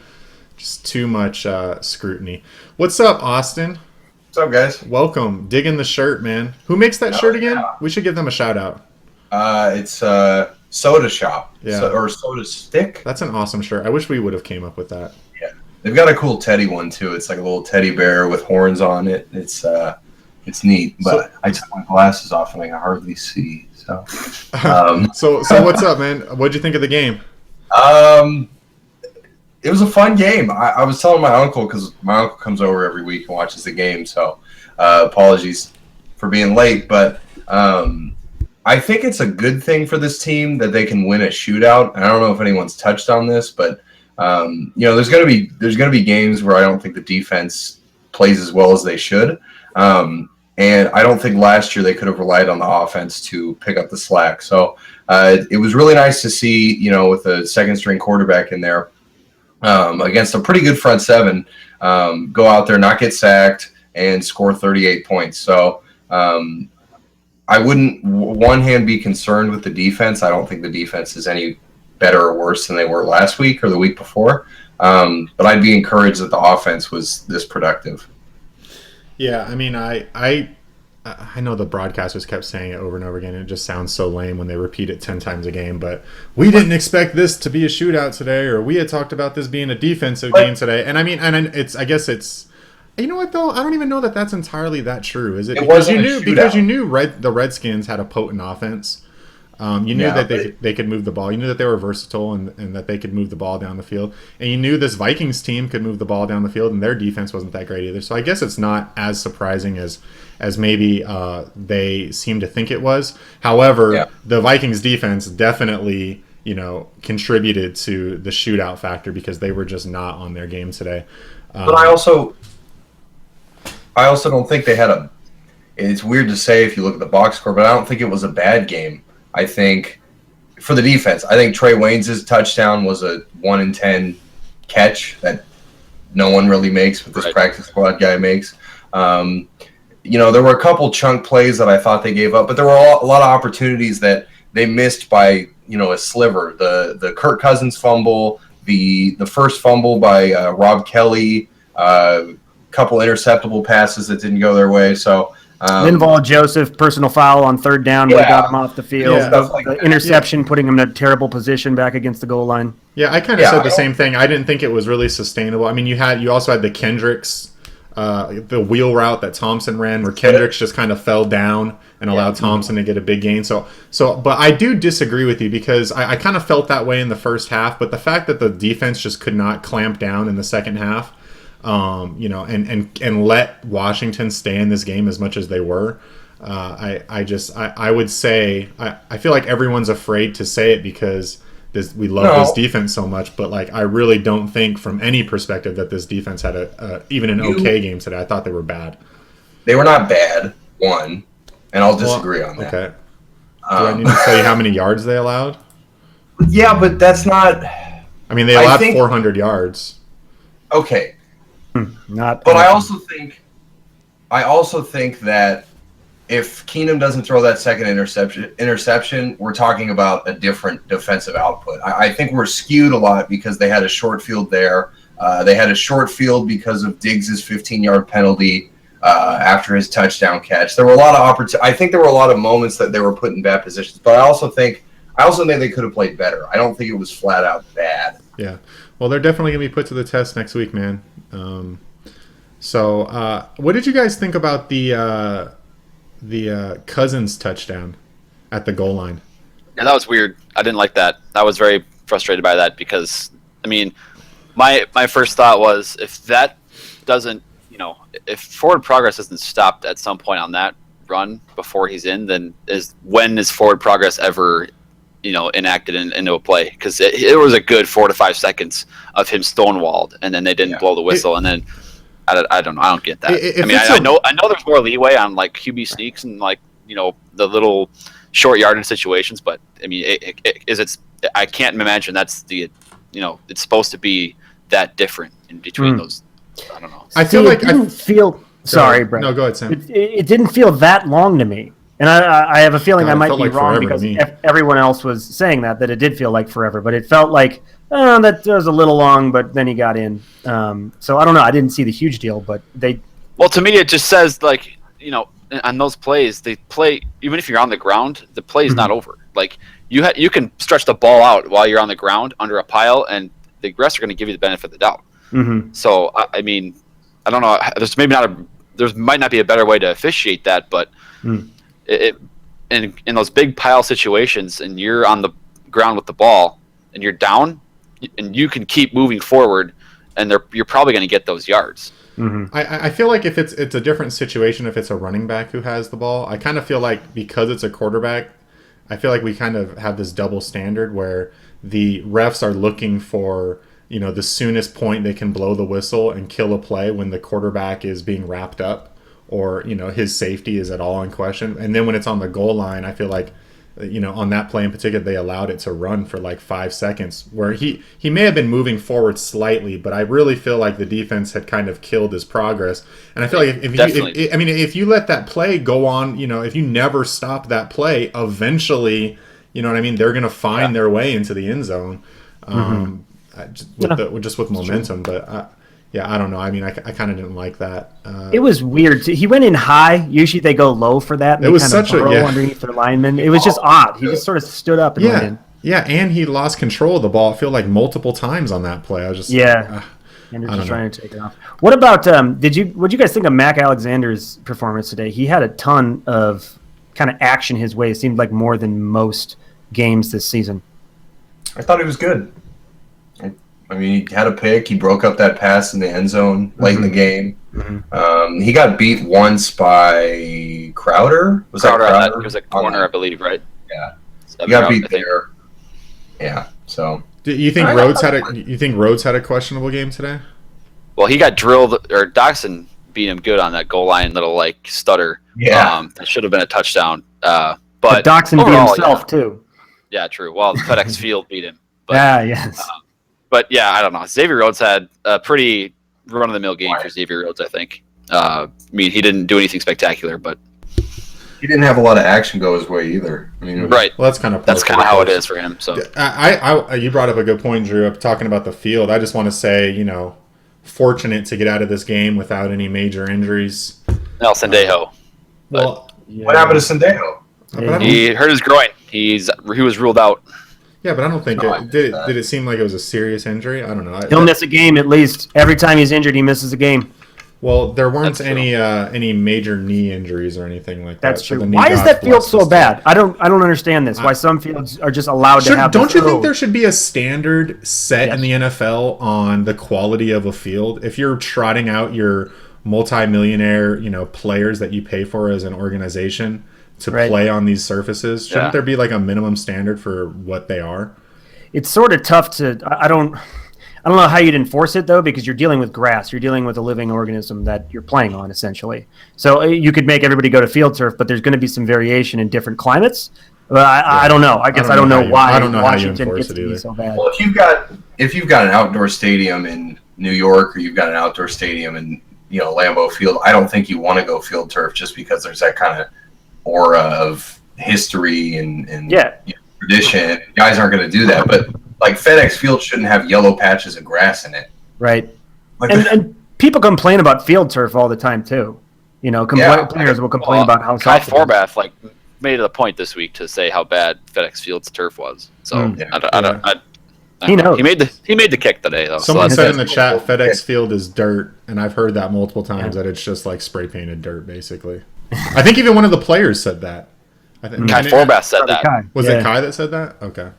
Just too much scrutiny. What's up, Austin? What's up, guys? Welcome. Digging the shirt, man. Who makes that shirt again? Yeah. We should give them a shout out. It's Soda Shop, Yeah. or Soda Stick. That's an awesome shirt. I wish we would have came up with that. Yeah, they've got a cool teddy one too. It's like a little teddy bear with horns on it. It's neat, but I took my glasses off and I can hardly see. So, So what's up, man? What'd you think of the game? It was a fun game. I was telling my uncle, because my uncle comes over every week and watches the game. So, apologies for being late, but I think it's a good thing for this team that they can win a shootout. And I don't know if anyone's touched on this, but there's gonna be games where I don't think the defense plays as well as they should. And I don't think last year they could have relied on the offense to pick up the slack. So it was really nice to see, with a second string quarterback in there against a pretty good front seven, go out there, not get sacked, and score 38 points. So I wouldn't, one hand, be concerned with the defense. I don't think the defense is any better or worse than they were last week or the week before. But I'd be encouraged that the offense was this productive. Yeah, I mean, I know the broadcasters kept saying it over and over again. And it just sounds so lame when they repeat it 10 times a game. But we didn't expect this to be a shootout today, or we had talked about this being a defensive game today. And I mean, I guess it's. You know what though? I don't even know that that's entirely that true. Is it? Because you knew the Redskins had a potent offense. You knew that they could move the ball. You knew that they were versatile and that they could move the ball down the field. And you knew this Vikings team could move the ball down the field, and their defense wasn't that great either. So I guess it's not as surprising as maybe they seem to think it was. However, the Vikings defense definitely contributed to the shootout factor because they were just not on their game today. But I also don't think they had it's weird to say if you look at the box score, but I don't think it was a bad game. I think for the defense, I think Trey Waynes' touchdown was a 1 in 10 catch that no one really makes, but this practice squad guy makes. There were a couple chunk plays that I thought they gave up, but there were a lot of opportunities that they missed by, a sliver. The Kirk Cousins fumble, the first fumble by Rob Kelly, couple interceptable passes that didn't go their way. So Linval Joseph, personal foul on third down, would have got him off the field. Yeah. The interception, putting him in a terrible position back against the goal line. Yeah, I kind of said the same thing. I didn't think it was really sustainable. I mean, you also had the Kendricks the wheel route that Thompson ran, where Kendricks just kind of fell down and allowed Thompson to get a big gain. But I do disagree with you because I kind of felt that way in the first half. But the fact that the defense just could not clamp down in the second half, and let Washington stay in this game as much as they were. I would say I feel like everyone's afraid to say it because we love this defense so much, but like I really don't think from any perspective that this defense had even an okay game today. I thought they were bad. They were not bad, one, and I'll disagree on that. Okay. Do I need to tell you how many yards they allowed? Yeah, but that's not. I mean, they allowed 400 yards. Okay. Not. But I also think that if Keenum doesn't throw that second interception, we're talking about a different defensive output. I think we're skewed a lot because they had a short field there. They had a short field because of Diggs' 15-yard penalty after his touchdown catch. There were a lot of I think there were a lot of moments that they were put in bad positions. But I also think they could have played better. I don't think it was flat out bad. Yeah. Well, they're definitely going to be put to the test next week, man. What did you guys think about the Cousins touchdown at the goal line? Yeah, that was weird. I didn't like that. I was very frustrated by that because, I mean, my first thought was if that doesn't, if forward progress isn't stopped at some point on that run before he's in, then when is forward progress ever, enacted into a play? Because it was a good 4 to 5 seconds of him stonewalled, and then they didn't blow the whistle, and then I don't know. I don't get that. I know there's more leeway on like QB sneaks and like the little short yardage situations, but I mean, I can't imagine that's it's supposed to be that different in between those. I don't know. I feel like it didn't feel. Sorry, Brent. No, go ahead, Sam. It didn't feel that long to me, and I have a feeling I might be wrong because everyone else was saying that it did feel like forever, but it felt like that was a little long, but then he got in. So I don't know. I didn't see the huge deal, but they. Well, to me, it just says like on those plays, they play even if you're on the ground, the play is not over. Like you can stretch the ball out while you're on the ground under a pile, and the refs are going to give you the benefit of the doubt. Mm-hmm. So I mean, I don't know. There might not be a better way to officiate that, but in those big pile situations, and you're on the ground with the ball, and you're down, and you can keep moving forward, and you're probably going to get those yards. Mm-hmm. I feel like if it's a different situation if it's a running back who has the ball. I kind of feel like because it's a quarterback, I feel like we kind of have this double standard where the refs are looking for the soonest point they can blow the whistle and kill a play when the quarterback is being wrapped up or his safety is at all in question. And then when it's on the goal line, I feel like on that play in particular, they allowed it to run for like 5 seconds where he may have been moving forward slightly, but I really feel like the defense had kind of killed his progress. And I feel like if you let that play go on, if you never stop that play, eventually, they're going to find their way into the end zone. Just with momentum, but I don't know. I mean, I kind of didn't like that. It was weird. He went in high. Usually they go low for that. And it was such underneath their lineman. It was just odd. He just sort of stood up and went in. Yeah, and he lost control of the ball. I feel like multiple times on that play. I was just and just trying to take it off. What about what do you guys think of Mac Alexander's performance today? He had a ton of kind of action his way. It seemed like more than most games this season. I thought he was good. I mean, he had a pick. He broke up that pass in the end zone late in the game. Mm-hmm. He got beat once by Crowder. Was that Crowder? It was a corner, I believe, right? Yeah. He got beat there. Yeah. So. Do you think Rhodes had a questionable game today? Well, he got drilled, or Doxson beat him good on that goal line little stutter. Yeah. That should have been a touchdown. But Doxson beat himself too. Yeah, true. Well, FedEx Field beat him. But, yes. But yeah, I don't know. Xavier Rhodes had a pretty run-of-the-mill game for Xavier Rhodes, I think. I mean, he didn't do anything spectacular, but he didn't have a lot of action go his way either. I mean, right. Well, that's kind of how it is for him. So you brought up a good point, Drew. Talking about the field, I just want to say, fortunate to get out of this game without any major injuries. El Sendejo. What happened to Sendejo? He hurt his groin. He was ruled out. Yeah, but I don't think did it seem like it was a serious injury? I don't know. He'll miss a game at least. Every time he's injured, he misses a game. Well, there weren't That's true. any major knee injuries or anything like that. That's so true. the knee Why is gods that field blessed so us bad? I don't understand this. Why some fields are just allowed to have. Don't this, you think there should be a standard set in Yes. the NFL on the quality of a field? If you're trotting out your multi-millionaire, players that you pay for as an organization to Right. play on these surfaces, shouldn't Yeah. there be like a minimum standard for what they are? It's sort of tough to. I don't know how you'd enforce it though, because you're dealing with grass. You're dealing with a living organism that you're playing on, essentially. So you could make everybody go to field turf, but there's going to be some variation in different climates. I don't know. I guess I don't know why I don't know how you Washington enforce gets it to be either. so bad. Well, if you've got an outdoor stadium in New York, or you've got an outdoor stadium in Lambeau Field, I don't think you want to go field turf just because there's that kind of aura of history and tradition. Guys aren't going to do that, but like FedEx Field shouldn't have yellow patches of grass in it. Right. Like, And people complain about field turf all the time too. Players will complain about how Kai soft it is. Forbath made it a point this week to say how bad FedEx Field's turf was. So He knows. He made the kick today though. Someone so said that's in the chat, FedEx Field is dirt, and I've heard that multiple times that it's just like spray painted dirt, basically. I think even one of the players said that. I think Kai Forbath said that. Kai. Was Yeah. it Kai that said that? Okay.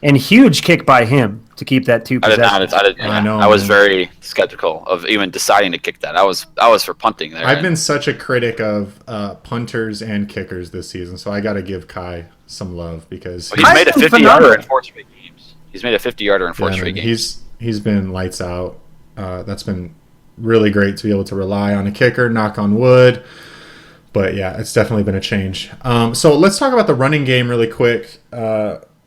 And huge kick by him to keep that two possessions. I was very skeptical of even deciding to kick that. I was for punting there. I've been such a critic of punters and kickers this season, so I got to give Kai some love because He's made a Kai's been 50-yarder phenomenal. in 4 straight games. He's made a 50-yarder in 4 straight games. he's been lights out. That's been really great to be able to rely on a kicker, knock on wood. But yeah, it's definitely been a change. So let's talk about the running game really quick.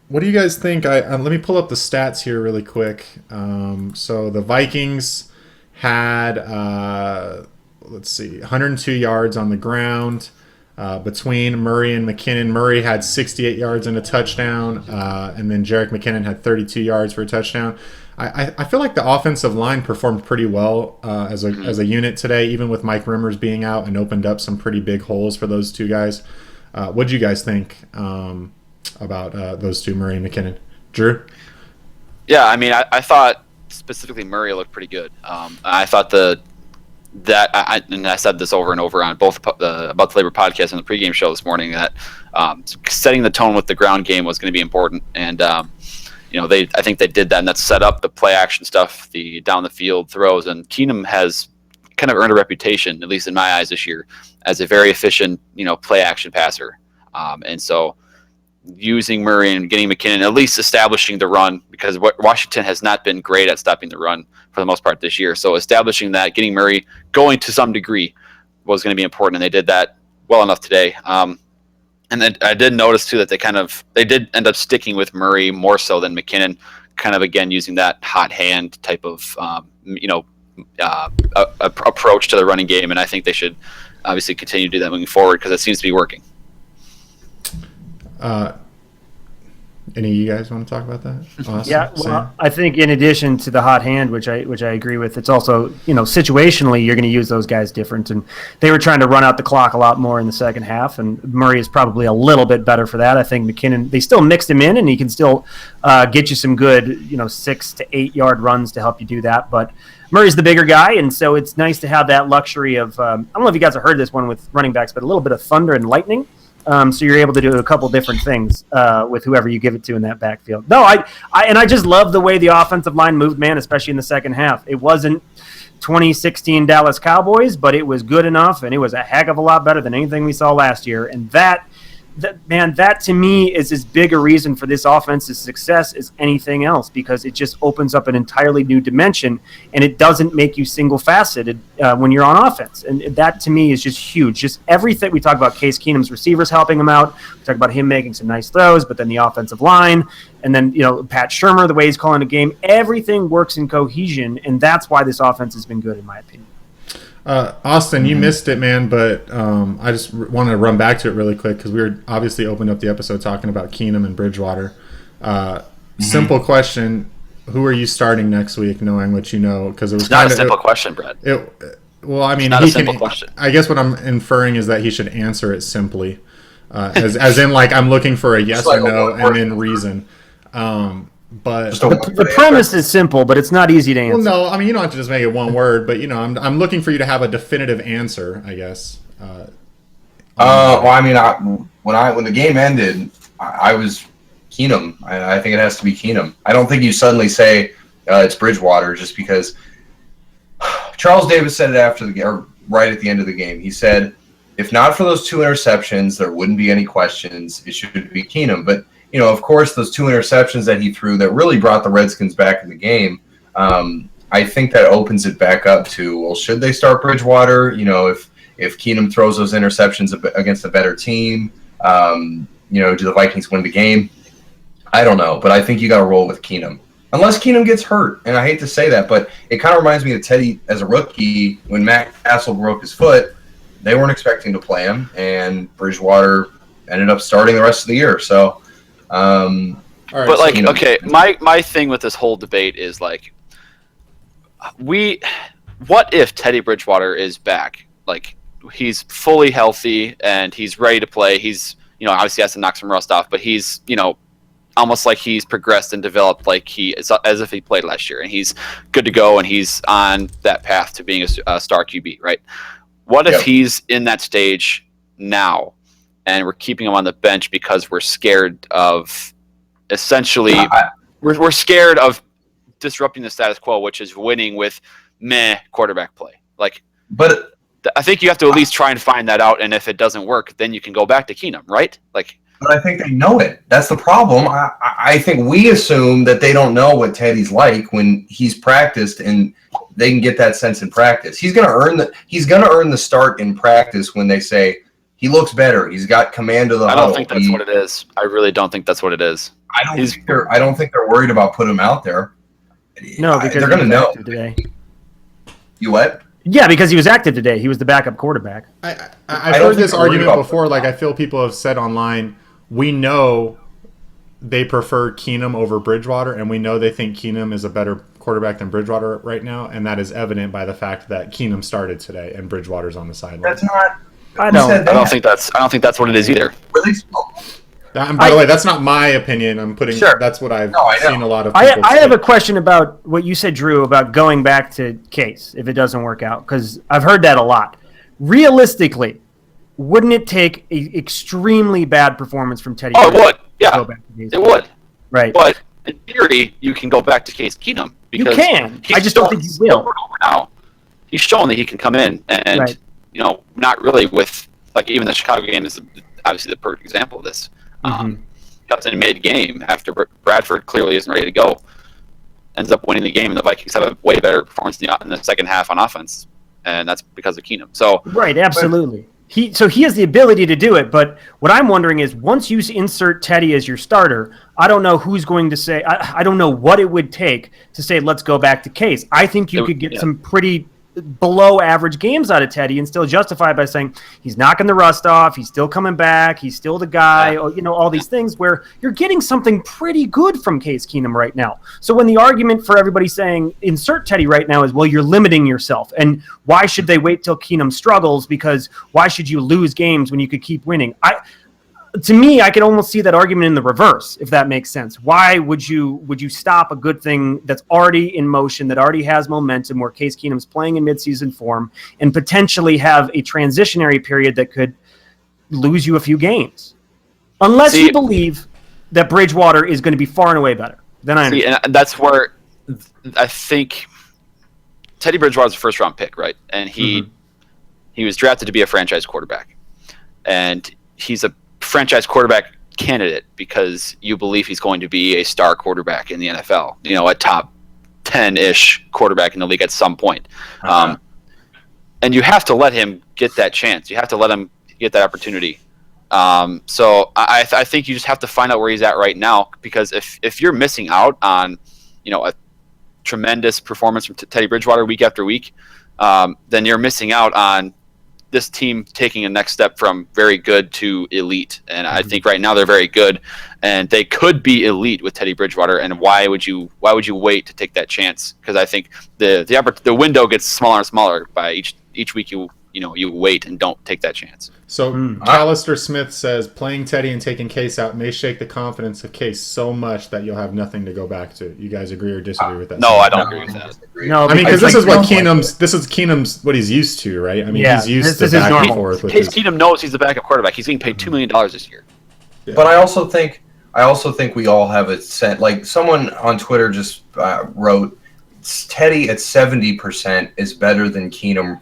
What do you guys think? Let me pull up the stats here really quick. So the Vikings had, 102 yards on the ground between Murray and McKinnon. Murray had 68 yards and a touchdown, and then Jerick McKinnon had 32 yards for a touchdown. I feel like the offensive line performed pretty well as a unit today, even with Mike Rimmers being out, and opened up some pretty big holes for those two guys. What do you guys think about those two, Murray and McKinnon? Drew? Yeah, I mean, I thought specifically Murray looked pretty good. I thought and I said this over and over on both the About the Labor podcast and the pregame show this morning, that setting the tone with the ground game was going to be important. And I think they did that, and that set up the play action stuff, the down the field throws. And Keenum has kind of earned a reputation, at least in my eyes this year, as a very efficient, play action passer. And so using Murray and getting McKinnon, at least establishing the run, because Washington has not been great at stopping the run for the most part this year. So establishing that, getting Murray going to some degree was going to be important, and they did that well enough today. And then I did notice too that they did end up sticking with Murray more so than McKinnon, kind of again using that hot hand type of approach to the running game, and I think they should obviously continue to do that moving forward because it seems to be working. Any of you guys want to talk about that? Awesome. Yeah, Sam? well, I think in addition to the hot hand, which I agree with, it's also, situationally you're going to use those guys different, and they were trying to run out the clock a lot more in the second half, and Murray is probably a little bit better for that. I think McKinnon, they still mixed him in, and he can still get you some good 6 to 8 yard runs to help you do that, but Murray's the bigger guy, and so it's nice to have that luxury of I don't know if you guys have heard this one with running backs, but a little bit of thunder and lightning. So you're able to do a couple different things with whoever you give it to in that backfield. No, I just love the way the offensive line moved, man, especially in the second half. It wasn't 2016 Dallas Cowboys, but it was good enough, and it was a heck of a lot better than anything we saw last year. And that to me is as big a reason for this offense's success as anything else, because it just opens up an entirely new dimension, and it doesn't make you single-faceted when you're on offense. And that to me is just huge. Just everything we talk about, Case Keenum's receivers helping him out. We talk about him making some nice throws, but then the offensive line, and then Pat Shurmur, the way he's calling a game, everything works in cohesion, and that's why this offense has been good in my opinion. Austin, you missed it, man, but I just wanted to run back to it really quick because we were obviously opened up the episode talking about Keenum and Bridgewater. Simple question: who are you starting next week, knowing what you know? Because it was not a simple question, Brad. Not a simple question. I guess what I'm inferring is that he should answer it simply, as in like I'm looking for a yes or no and then reason. But Just a The premise is simple, but it's not easy to answer. well, no, I mean you don't have to just make it one word, but I'm looking for you to have a definitive answer, I guess. Well, I mean, when the game ended, I was Keenum. I think it has to be Keenum. I don't think you suddenly say it's Bridgewater just because. Charles Davis said it after the game, or right at the end of the game. He said, "If not for those 2 interceptions, there wouldn't be any questions. It should be Keenum." But of course, those 2 interceptions that he threw that really brought the Redskins back in the game. I think that opens it back up to, well, should they start Bridgewater? If Keenum throws those interceptions against a better team, do the Vikings win the game? I don't know, but I think you got to roll with Keenum. Unless Keenum gets hurt, and I hate to say that, but it kind of reminds me of Teddy as a rookie when Matt Castle broke his foot. They weren't expecting to play him, and Bridgewater ended up starting the rest of the year. So, all right, but like, Keenum. Okay, my thing with this whole debate is like, what if Teddy Bridgewater is back? Like, he's fully healthy and he's ready to play. He's, obviously has to knock some rust off, but he's, almost like he's progressed and developed like as if he played last year, and he's good to go, and he's on that path to being a star QB, right? What if he's in that stage now, and we're keeping him on the bench because we're scared of essentially we're scared of disrupting the status quo, which is winning with meh quarterback play. Like, but I think you have to at least try and find that out, and if it doesn't work, then you can go back to Keenum, right? Like. But I think they know it. That's the problem. I think we assume that they don't know what Teddy's like when he's practiced, and they can get that sense in practice. He's going to earn the start in practice when they say he looks better. He's got command of the huddle. I don't think that's what it is. I really don't think that's what it is. I don't think they're worried about putting him out there. No, because they're going to know today. You what? Yeah, because he was active today. He was the backup quarterback. I've heard this argument before. Like, I feel people have said online, we know they prefer Keenum over Bridgewater, and we know they think Keenum is a better quarterback than Bridgewater right now, and that is evident by the fact that Keenum started today and Bridgewater's on the sideline. That's not. I don't think that's what it is either. Really? And by the way, that's not my opinion. I'm putting. Sure. That's what I've seen a lot of people I have a question about what you said, Drew, about going back to Case if it doesn't work out, because I've heard that a lot. Realistically, wouldn't it take an extremely bad performance from Teddy? Oh, it would. Yeah, go back to Case? It would. Right. But in theory, you can go back to Case Keenum. You can. I just don't think you will. Now, he's shown that he can come in and, not really with, like, even the Chicago game is obviously the perfect example of this. Comes in mid-game after Bradford clearly isn't ready to go. Ends up winning the game, and the Vikings have a way better performance in the second half on offense. And that's because of Keenum. So right, absolutely. He has the ability to do it, but what I'm wondering is once you insert Teddy as your starter, I don't know who's going to say. I don't know what it would take to say let's go back to Case. I think you could get some pretty below average games out of Teddy and still justify it by saying he's knocking the rust off, he's still coming back, he's still the guy, all these things where you're getting something pretty good from Case Keenum right now. So when the argument for everybody saying insert Teddy right now is, well, you're limiting yourself, and why should they wait till Keenum struggles, because why should you lose games when you could keep winning? To me, I can almost see that argument in the reverse, if that makes sense. Why would you stop a good thing that's already in motion, that already has momentum, where Case Keenum's playing in midseason form, and potentially have a transitionary period that could lose you a few games? Unless you believe that Bridgewater is going to be far and away better. Then I understand. And that's where I think Teddy Bridgewater's a first-round pick, right? And he was drafted to be a franchise quarterback. And he's a franchise quarterback candidate because you believe he's going to be a star quarterback in the NFL, a top 10-ish quarterback in the league at some point. And you have to let him get that chance. You have to let him get that opportunity. So I think you just have to find out where he's at right now, because if you're missing out on, a tremendous performance from Teddy Bridgewater week after week, then you're missing out on this team taking a next step from very good to elite. And I think right now they're very good, and they could be elite with Teddy Bridgewater. And why would you wait to take that chance? Because I think the window gets smaller and smaller by each week you you wait and don't take that chance. So Callister Smith says playing Teddy and taking Case out may shake the confidence of Case so much that you'll have nothing to go back to. You guys agree or disagree with that? No, I don't agree with that. No, I mean, because this is what Keenum's what he's used to, right? I mean, he's used to back and forth with Case Keenum knows he's the backup quarterback. He's getting paid $2 million this year. Yeah. But I also think we all have it set. Like someone on Twitter just wrote, Teddy at 70% is better than Keenum.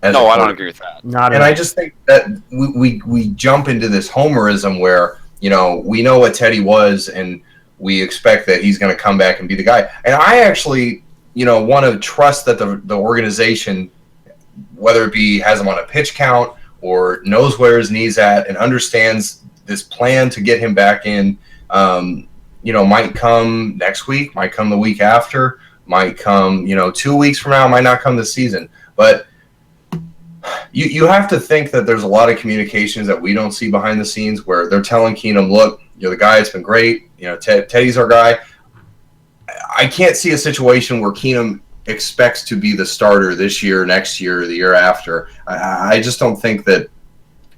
No, I don't agree with that. And I just think that we jump into this homerism where, we know what Teddy was and we expect that he's going to come back and be the guy. And I actually, want to trust that the organization, whether it be has him on a pitch count or knows where his knee's at and understands this plan to get him back in, might come next week, might come the week after, might come, 2 weeks from now, might not come this season. But you have to think that there's a lot of communications that we don't see behind the scenes where they're telling Keenum, look, you're the guy, it's been great. Teddy's our guy. I can't see a situation where Keenum expects to be the starter this year, next year, the year after. I just don't think that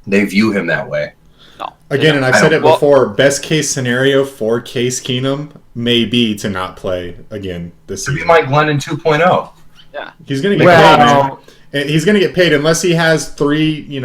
they view him that way. No. Again, and I've said it before, best case scenario for Case Keenum may be to not play again this season. To be Mike Glennon 2.0. Yeah. He's going to get paid, man. And he's going to get paid unless he has 3,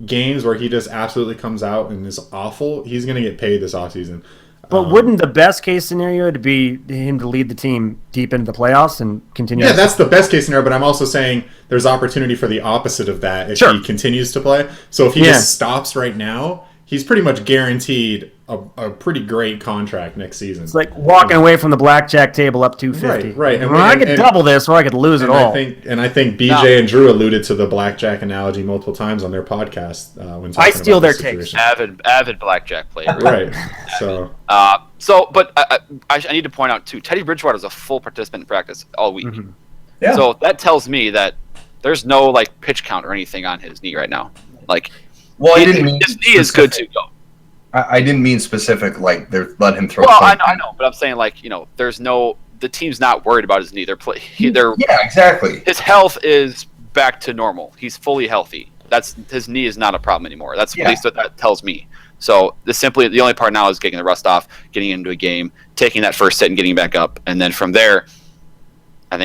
games where he just absolutely comes out and is awful. He's going to get paid this offseason. But wouldn't the best case scenario to be him to lead the team deep into the playoffs and continue? Yeah, that's the best case scenario, but I'm also saying there's opportunity for the opposite of that if he continues to play. So if he just stops right now, he's pretty much guaranteed a pretty great contract next season. It's like walking away from the blackjack table up 250. Right. And I could double this, or I could lose it all. I think BJ and Drew alluded to the blackjack analogy multiple times on their podcast when talking I steal about their takes. Avid blackjack player. Right. But I need to point out too, Teddy Bridgewater is a full participant in practice all week. Mm-hmm. Yeah. So that tells me that there's no pitch count or anything on his knee right now. His knee is good to go. I didn't mean specific, like they're letting him throw. Well, I know, but I'm saying there's no. The team's not worried about his knee. They're yeah, exactly. His health is back to normal. He's fully healthy. His knee is not a problem anymore. That's at least what that tells me. So the only part now is getting the rust off, getting into a game, taking that first hit and getting back up, and then from there, then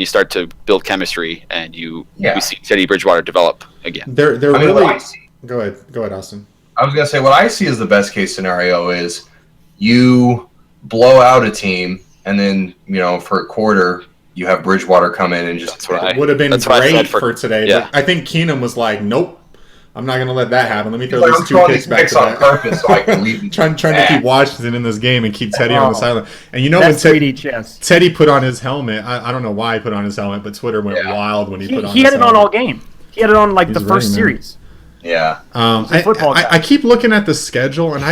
you start to build chemistry and we see Teddy Bridgewater develop again. They're really. Go ahead, Austin. I was gonna say what I see as the best case scenario is you blow out a team and then for a quarter you have Bridgewater come in and just would have been great for today. Yeah. But I think Keenum was like, nope, I'm not gonna let that happen. Let me throw these 2 picks back to on purpose so I can leave. trying to keep Washington in this game and keep Teddy on the sideline. And when Teddy put on his helmet, I don't know why he put on his helmet, but Twitter went wild when he put on. He had it on all game. He had it on the first series. Yeah. I keep looking at the schedule, and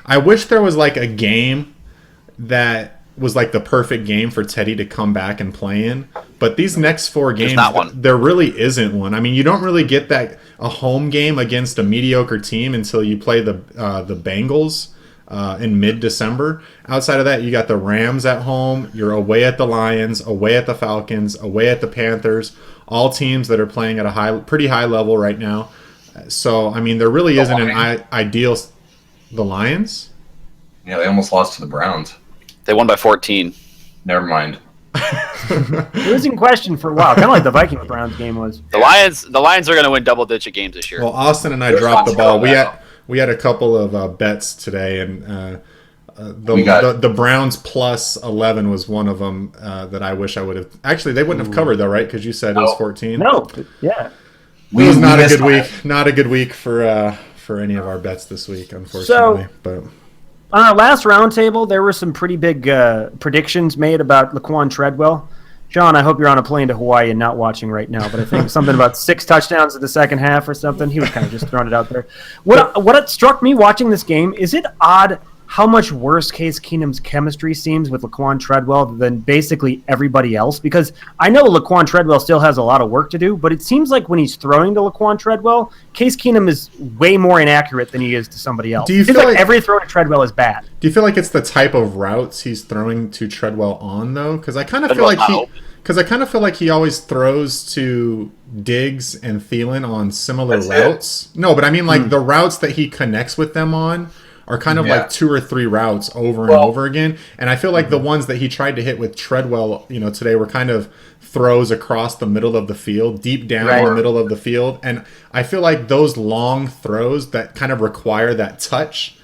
I wish there was a game that was the perfect game for Teddy to come back and play in. But these next 4 games, there really isn't one. I mean, you don't really get a home game against a mediocre team until you play the Bengals in mid-December. Outside of that, you got the Rams at home. You're away at the Lions, away at the Falcons, away at the Panthers. All teams that are playing at a pretty high level right now. So, I mean, there really isn't an ideal. The Lions? Yeah, they almost lost to the Browns. They won by 14. Never mind. It was in question for a while, kind of like the Vikings-Browns game was. The Lions are going to win double-digit games this year. Well, Austin and I dropped the ball. We had a couple of bets today, and the Browns plus 11 was one of them that I wish I would have. Actually, they wouldn't have covered though, right? Because you said it was 14. No, yeah. It was not a good week. Not a good week for any of our bets this week, unfortunately. But on our last roundtable, there were some pretty big predictions made about Laquan Treadwell. John, I hope you're on a plane to Hawaii and not watching right now, but I think something about 6 touchdowns in the second half or something. He was kind of just throwing it out there. What struck me watching this game, is it odd how much worse Case Keenum's chemistry seems with Laquan Treadwell than basically everybody else? Because I know Laquan Treadwell still has a lot of work to do, but it seems like when he's throwing to Laquan Treadwell, Case Keenum is way more inaccurate than he is to somebody else. Do you feel like every throw to Treadwell is bad? Do you feel like it's the type of routes he's throwing to Treadwell on, though? Because I kind of feel like Because I kind of feel like he always throws to Diggs and Thielen on similar That's routes. No, but I mean, like, the routes that he connects with them on are kind of like 2 or 3 routes over and over again. And I feel like the ones that he tried to hit with Treadwell, today were kind of throws across the middle of the field, deep down in the middle of the field. And I feel like those long throws that kind of require that touch,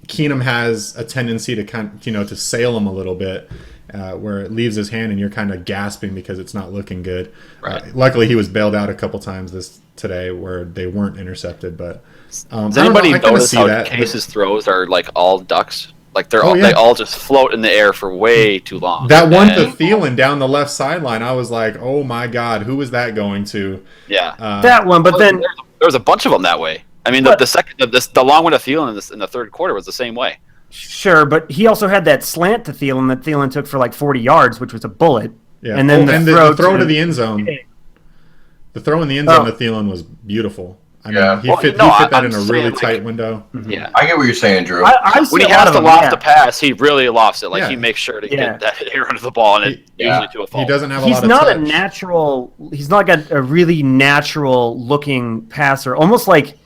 Keenum has a tendency to to sail him a little bit, where it leaves his hand and you're kind of gasping because it's not looking good. Right. Luckily, he was bailed out a couple times today where they weren't intercepted. But does anybody notice how Case's throws are like all ducks? Like they all just float in the air for way too long. That one to Thielen down the left sideline, I was like, oh my God, who was that going to? Yeah, that one. But then there was a bunch of them that way. I mean, the long one to Thielen in the third quarter was the same way. Sure, but he also had that slant to Thielen that Thielen took for like 40 yards, which was a bullet. Yeah, and then the throw to the end zone. The throw in the end zone to Thielen was beautiful. I mean, he fit that in a really tight window. Yeah, I get what you're saying, Drew. When he has to loft the pass, he really lofts it. Like he makes sure to get that air under the ball, and usually to a fault. He doesn't have a lot of touch. He's not got a really natural looking passer. Almost like,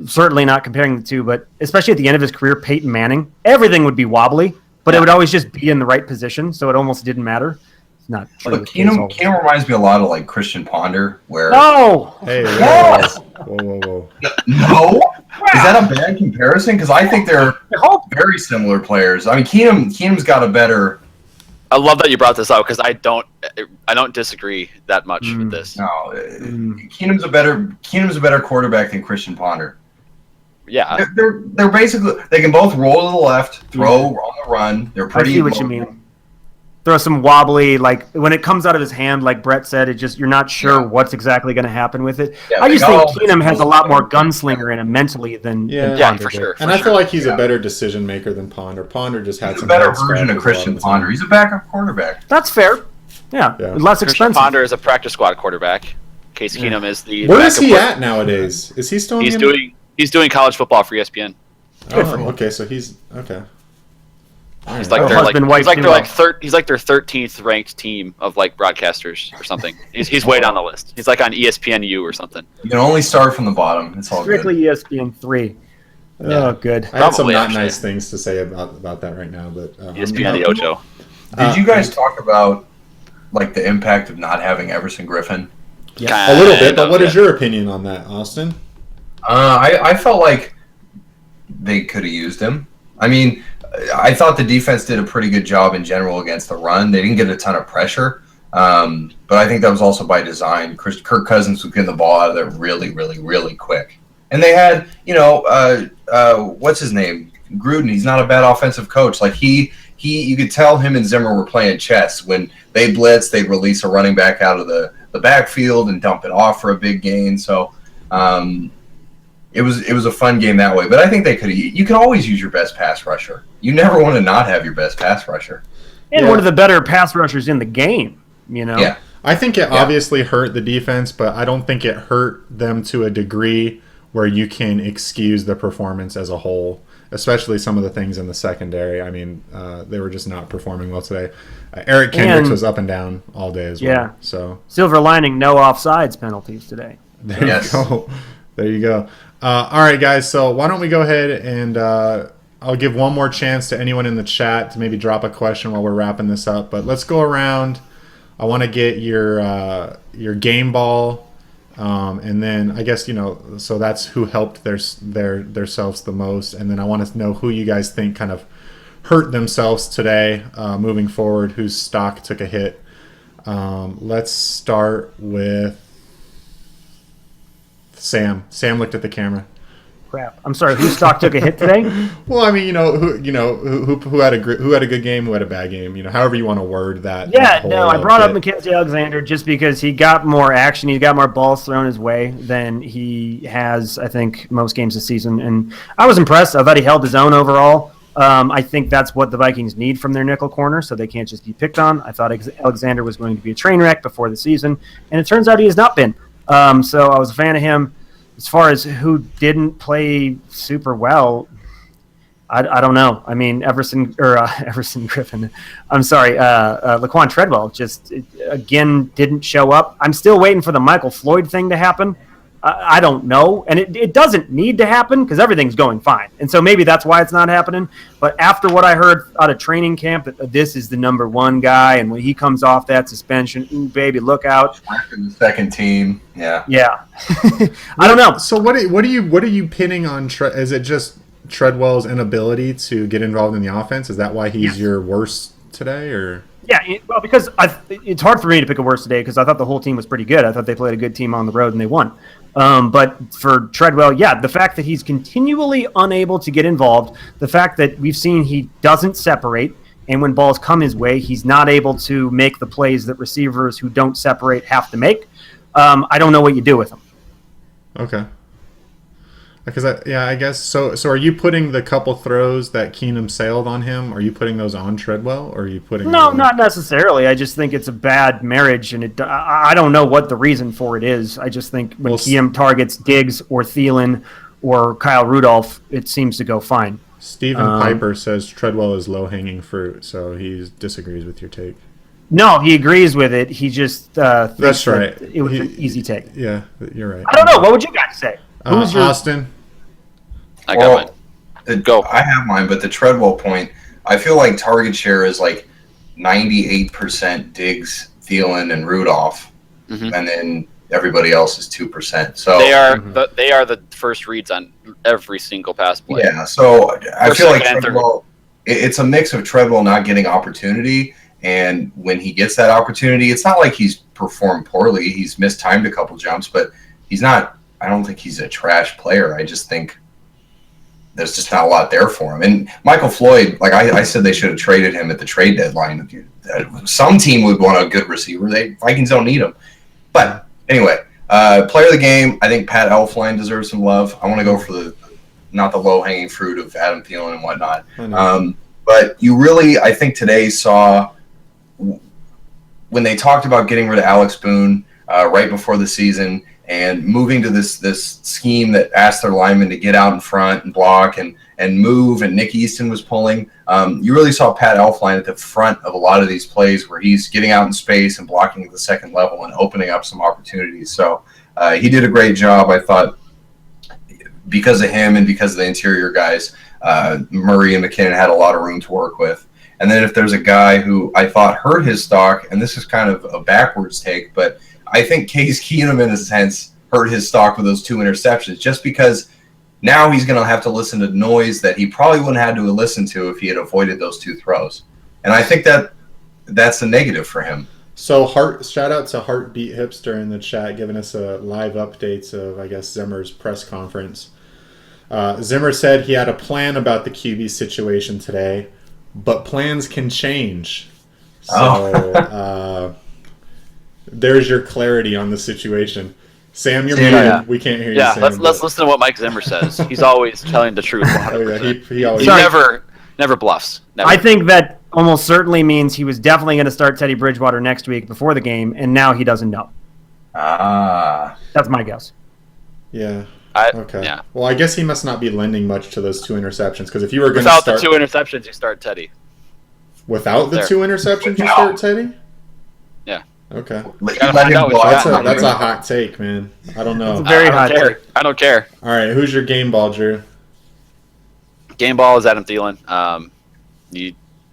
certainly not comparing the two, but especially at the end of his career, Peyton Manning, everything would be wobbly, but it would always just be in the right position, so it almost didn't matter. It's not true. Look, Keenum reminds me a lot of like Christian Ponder, where Hey, yes! Whoa. No, is that a bad comparison? Because I think they're very similar players. I mean, Keenum's got a better. I love that you brought this up because I don't disagree that much with this. No, Keenum's a better quarterback than Christian Ponder. Yeah, they're basically, they can both roll to the left, throw on the run. They're pretty. I see what you mean. Throw some wobbly, like when it comes out of his hand, like Brett said, you're not sure what's exactly going to happen with it. Yeah, I just think Keenum has a lot more gunslinger in him mentally than Ponder for sure. And I feel like he's a better decision maker than Ponder. Ponder just had a better version of Christian Ponder. He's a backup quarterback. That's fair. Yeah. Less expensive. Ponder is a practice squad quarterback. Case Keenum is the. Where is he at nowadays? Is he still? He's doing college football for ESPN. Oh, okay. So he's okay. He's like their 13th ranked team of like broadcasters or something. He's way down the list. He's like on ESPNU or something. You can only start from the bottom. It's all strictly good. ESPN 3. Oh, good. I had some nice things to say about that right now, but ESPN the Ocho. Did you guys talk about like the impact of not having Everson Griffen? Yeah, a little bit. But what is your opinion on that, Austin? I felt like they could have used him. I mean, I thought the defense did a pretty good job in general against the run. They didn't get a ton of pressure, but I think that was also by design. Kirk Cousins was getting the ball out of there really, really, really quick. And they had, what's his name? Gruden. He's not a bad offensive coach. Like you could tell him and Zimmer were playing chess. When they blitz, they'd release a running back out of the backfield and dump it off for a big gain. So it was a fun game that way. But I think they could. You can always use your best pass rusher. You never want to not have your best pass rusher. And one of the better pass rushers in the game. Yeah. I think it obviously hurt the defense, but I don't think it hurt them to a degree where you can excuse the performance as a whole, especially some of the things in the secondary. I mean, they were just not performing well today. Eric Kendricks was up and down all day as well. Yeah. So silver lining, no offsides penalties today. There you go. There you go. All right, guys. So why don't we go ahead and I'll give one more chance to anyone in the chat to maybe drop a question while we're wrapping this up. But let's go around. I want to get your game ball, and then I guess so that's who helped theirselves the most, and then I want to know who you guys think kind of hurt themselves today, moving forward, whose stock took a hit. Let's start with Sam. Sam looked at the camera. Crap. I'm sorry. Whose stock took a hit today? Well, I mean, who had a good game, who had a bad game. However you want to word that. Yeah, I brought up Mackenzie Alexander just because he got more action, he got more balls thrown his way than he has, I think, most games this season. And I was impressed. I thought he held his own overall. I think that's what the Vikings need from their nickel corner, so they can't just be picked on. I thought Alexander was going to be a train wreck before the season, and it turns out he has not been. So I was a fan of him. As far as who didn't play super well, I don't know. I mean, Everson Griffen. I'm sorry, Laquan Treadwell just again didn't show up. I'm still waiting for the Michael Floyd thing to happen. I don't know, and it doesn't need to happen because everything's going fine, and so maybe that's why it's not happening. But after what I heard out of training camp, that this is the number one guy, and when he comes off that suspension, ooh, baby, look out! The second team, yeah. I don't know. So what are you pinning on? Is it just Treadwell's inability to get involved in the offense? Is that why he's your worst today, or? Yeah, well, because it's hard for me to pick a worst today because I thought the whole team was pretty good. I thought they played a good team on the road and they won. But for Treadwell, the fact that he's continually unable to get involved, the fact that we've seen he doesn't separate, and when balls come his way, he's not able to make the plays that receivers who don't separate have to make. I don't know what you do with him. Okay. Because I guess so. So are you putting the couple throws that Keenum sailed on him? Are you putting those on Treadwell, or are you putting? No, not necessarily. I just think it's a bad marriage, and I don't know what the reason for it is. I just think when Keenum targets Diggs or Thielen or Kyle Rudolph, it seems to go fine. Stephen Piper says Treadwell is low-hanging fruit, so he disagrees with your take. No, he agrees with it. He just thinks that's right. It was an easy take. Yeah, you're right. I don't know. What would you guys say? Who's your Austin? I got mine. Go. I have mine, but the Treadwell point, I feel like target share is like 98% Diggs, Thielen, and Rudolph, and then everybody else is 2%. So they are the first reads on every single pass play. Yeah, so I feel like Treadwell, it's a mix of Treadwell not getting opportunity, and when he gets that opportunity, it's not like he's performed poorly. He's mistimed a couple jumps, but he's not. I don't think he's a trash player. I just think there's just not a lot there for him. And Michael Floyd, like I said, they should have traded him at the trade deadline. Some team would want a good receiver. Vikings don't need him. But anyway, player of the game, I think Pat Elflein deserves some love. I want to go for not the low-hanging fruit of Adam Thielen and whatnot. But you really, I think today saw when they talked about getting rid of Alex Boone right before the season and moving to this scheme that asked their linemen to get out in front and block and move, and Nick Easton was pulling. You really saw Pat Elflein at the front of a lot of these plays where he's getting out in space and blocking at the second level and opening up some opportunities. So he did a great job, I thought, because of him and because of the interior guys. Murray and McKinnon had a lot of room to work with. And then if there's a guy who I thought hurt his stock, and this is kind of a backwards take, but I think Case Keenum, in a sense, hurt his stock with those 2 interceptions, just because now he's going to have to listen to noise that he probably wouldn't have had to listen to if he had avoided those 2 throws. And I think that's a negative for him. So shout out to Heartbeat Hipster in the chat, giving us a live updates of, I guess, Zimmer's press conference. Zimmer said he had a plan about the QB situation today, but plans can change. So there's your clarity on the situation. Sam, you're muted. Yeah. We can't hear you. Yeah, Sam, let's listen to what Mike Zimmer says. He's always telling the truth. 100%. He always. He never bluffs. Never. I think that almost certainly means he was definitely going to start Teddy Bridgewater next week before the game, and now he doesn't know. That's my guess. Yeah. Okay. Yeah. Well, I guess he must not be lending much to those 2 interceptions, because if you were going to start without the 2 interceptions, you start Teddy. Without the 2 interceptions, you start Teddy? Yeah. Okay. That's a hot take, man. I don't know. It's a very hot take. I don't care. All right, who's your game ball, Drew? Game ball is Adam Thielen.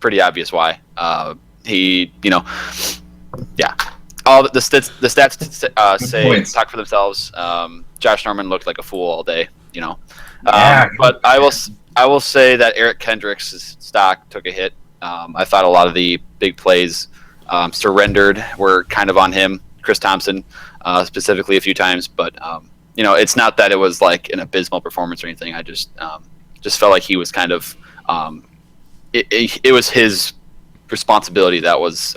Pretty obvious why. He, all the stats say talk for themselves. Josh Norman looked like a fool all day, but I will say that Eric Kendricks' stock took a hit. I thought a lot of the big plays surrendered were kind of on him. Chris Thompson specifically a few times, but it's not that it was like an abysmal performance or anything. I just felt like he was kind of it was his responsibility that was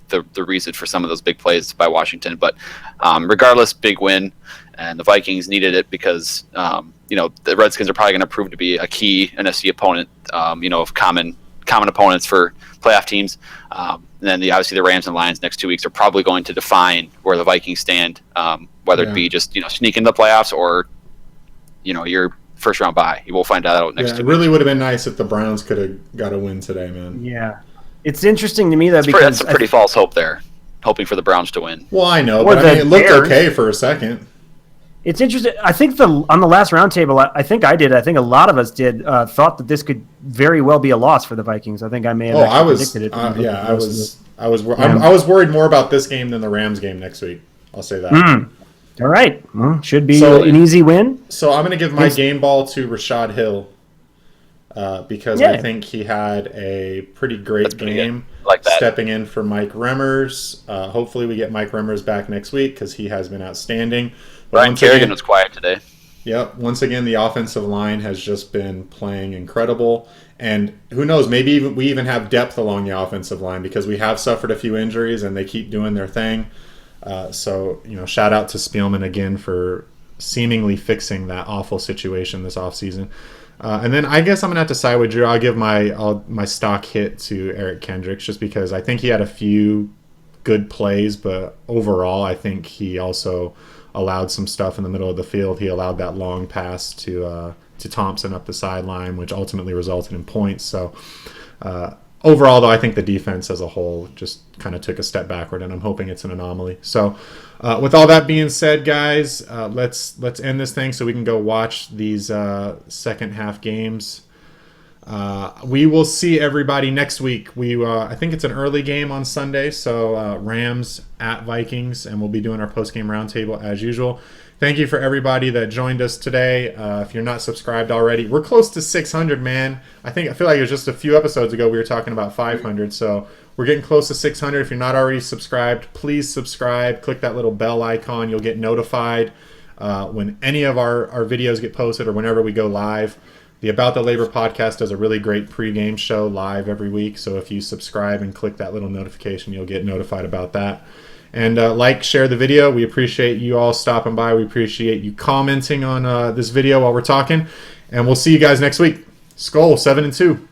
the reason for some of those big plays by Washington. But regardless, big win, and the Vikings needed it because the Redskins are probably going to prove to be a key NFC opponent, of common opponents for playoff teams. And then obviously the Rams and Lions next 2 weeks are probably going to define where the Vikings stand, whether it be just sneak into the playoffs or you're first round bye. We'll find out next. Yeah, it really would have been nice if the Browns could have got a win today, man. Yeah, it's interesting to me though because that's a pretty false hope there, hoping for the Browns to win. Well, I know, but I mean, it looked okay for a second. It's interesting. I think on the last roundtable, I think a lot of us did, thought that this could very well be a loss for the Vikings. I think I may have predicted it. I was worried more about this game than the Rams game next week. I'll say that. All right. Well, should be an easy win. So I'm going to give my game ball to Rashad Hill because I think he had a pretty great game like that. Stepping in for Mike Remmers. Hopefully we get Mike Remmers back next week because he has been outstanding. Ryan Kerrigan was quiet today. Yep. Once again, the offensive line has just been playing incredible. And who knows, maybe we even have depth along the offensive line because we have suffered a few injuries and they keep doing their thing. So, shout out to Spielman again for seemingly fixing that awful situation this offseason. And then I guess I'm going to have to side with Drew. I'll give my stock hit to Eric Kendricks just because I think he had a few good plays, but overall I think he also allowed some stuff in the middle of the field. He allowed that long pass to Thompson up the sideline, which ultimately resulted in points. So overall, though, I think the defense as a whole just kind of took a step backward, and I'm hoping it's an anomaly. So with all that being said, guys, let's end this thing so we can go watch these second half games. We will see everybody next week. I think it's an early game on Sunday, so Rams at Vikings, and we'll be doing our post-game roundtable as usual. Thank you for everybody that joined us today. If you're not subscribed already, we're close to 600, man. I feel like it was just a few episodes ago we were talking about 500, so we're getting close to 600. If you're not already subscribed, please subscribe. Click that little bell icon. You'll get notified when any of our videos get posted or whenever we go live. The About the Labor podcast does a really great pregame show live every week, so if you subscribe and click that little notification, you'll get notified about that. And share the video. We appreciate you all stopping by. We appreciate you commenting on this video while we're talking. And we'll see you guys next week. SKOL 7-2.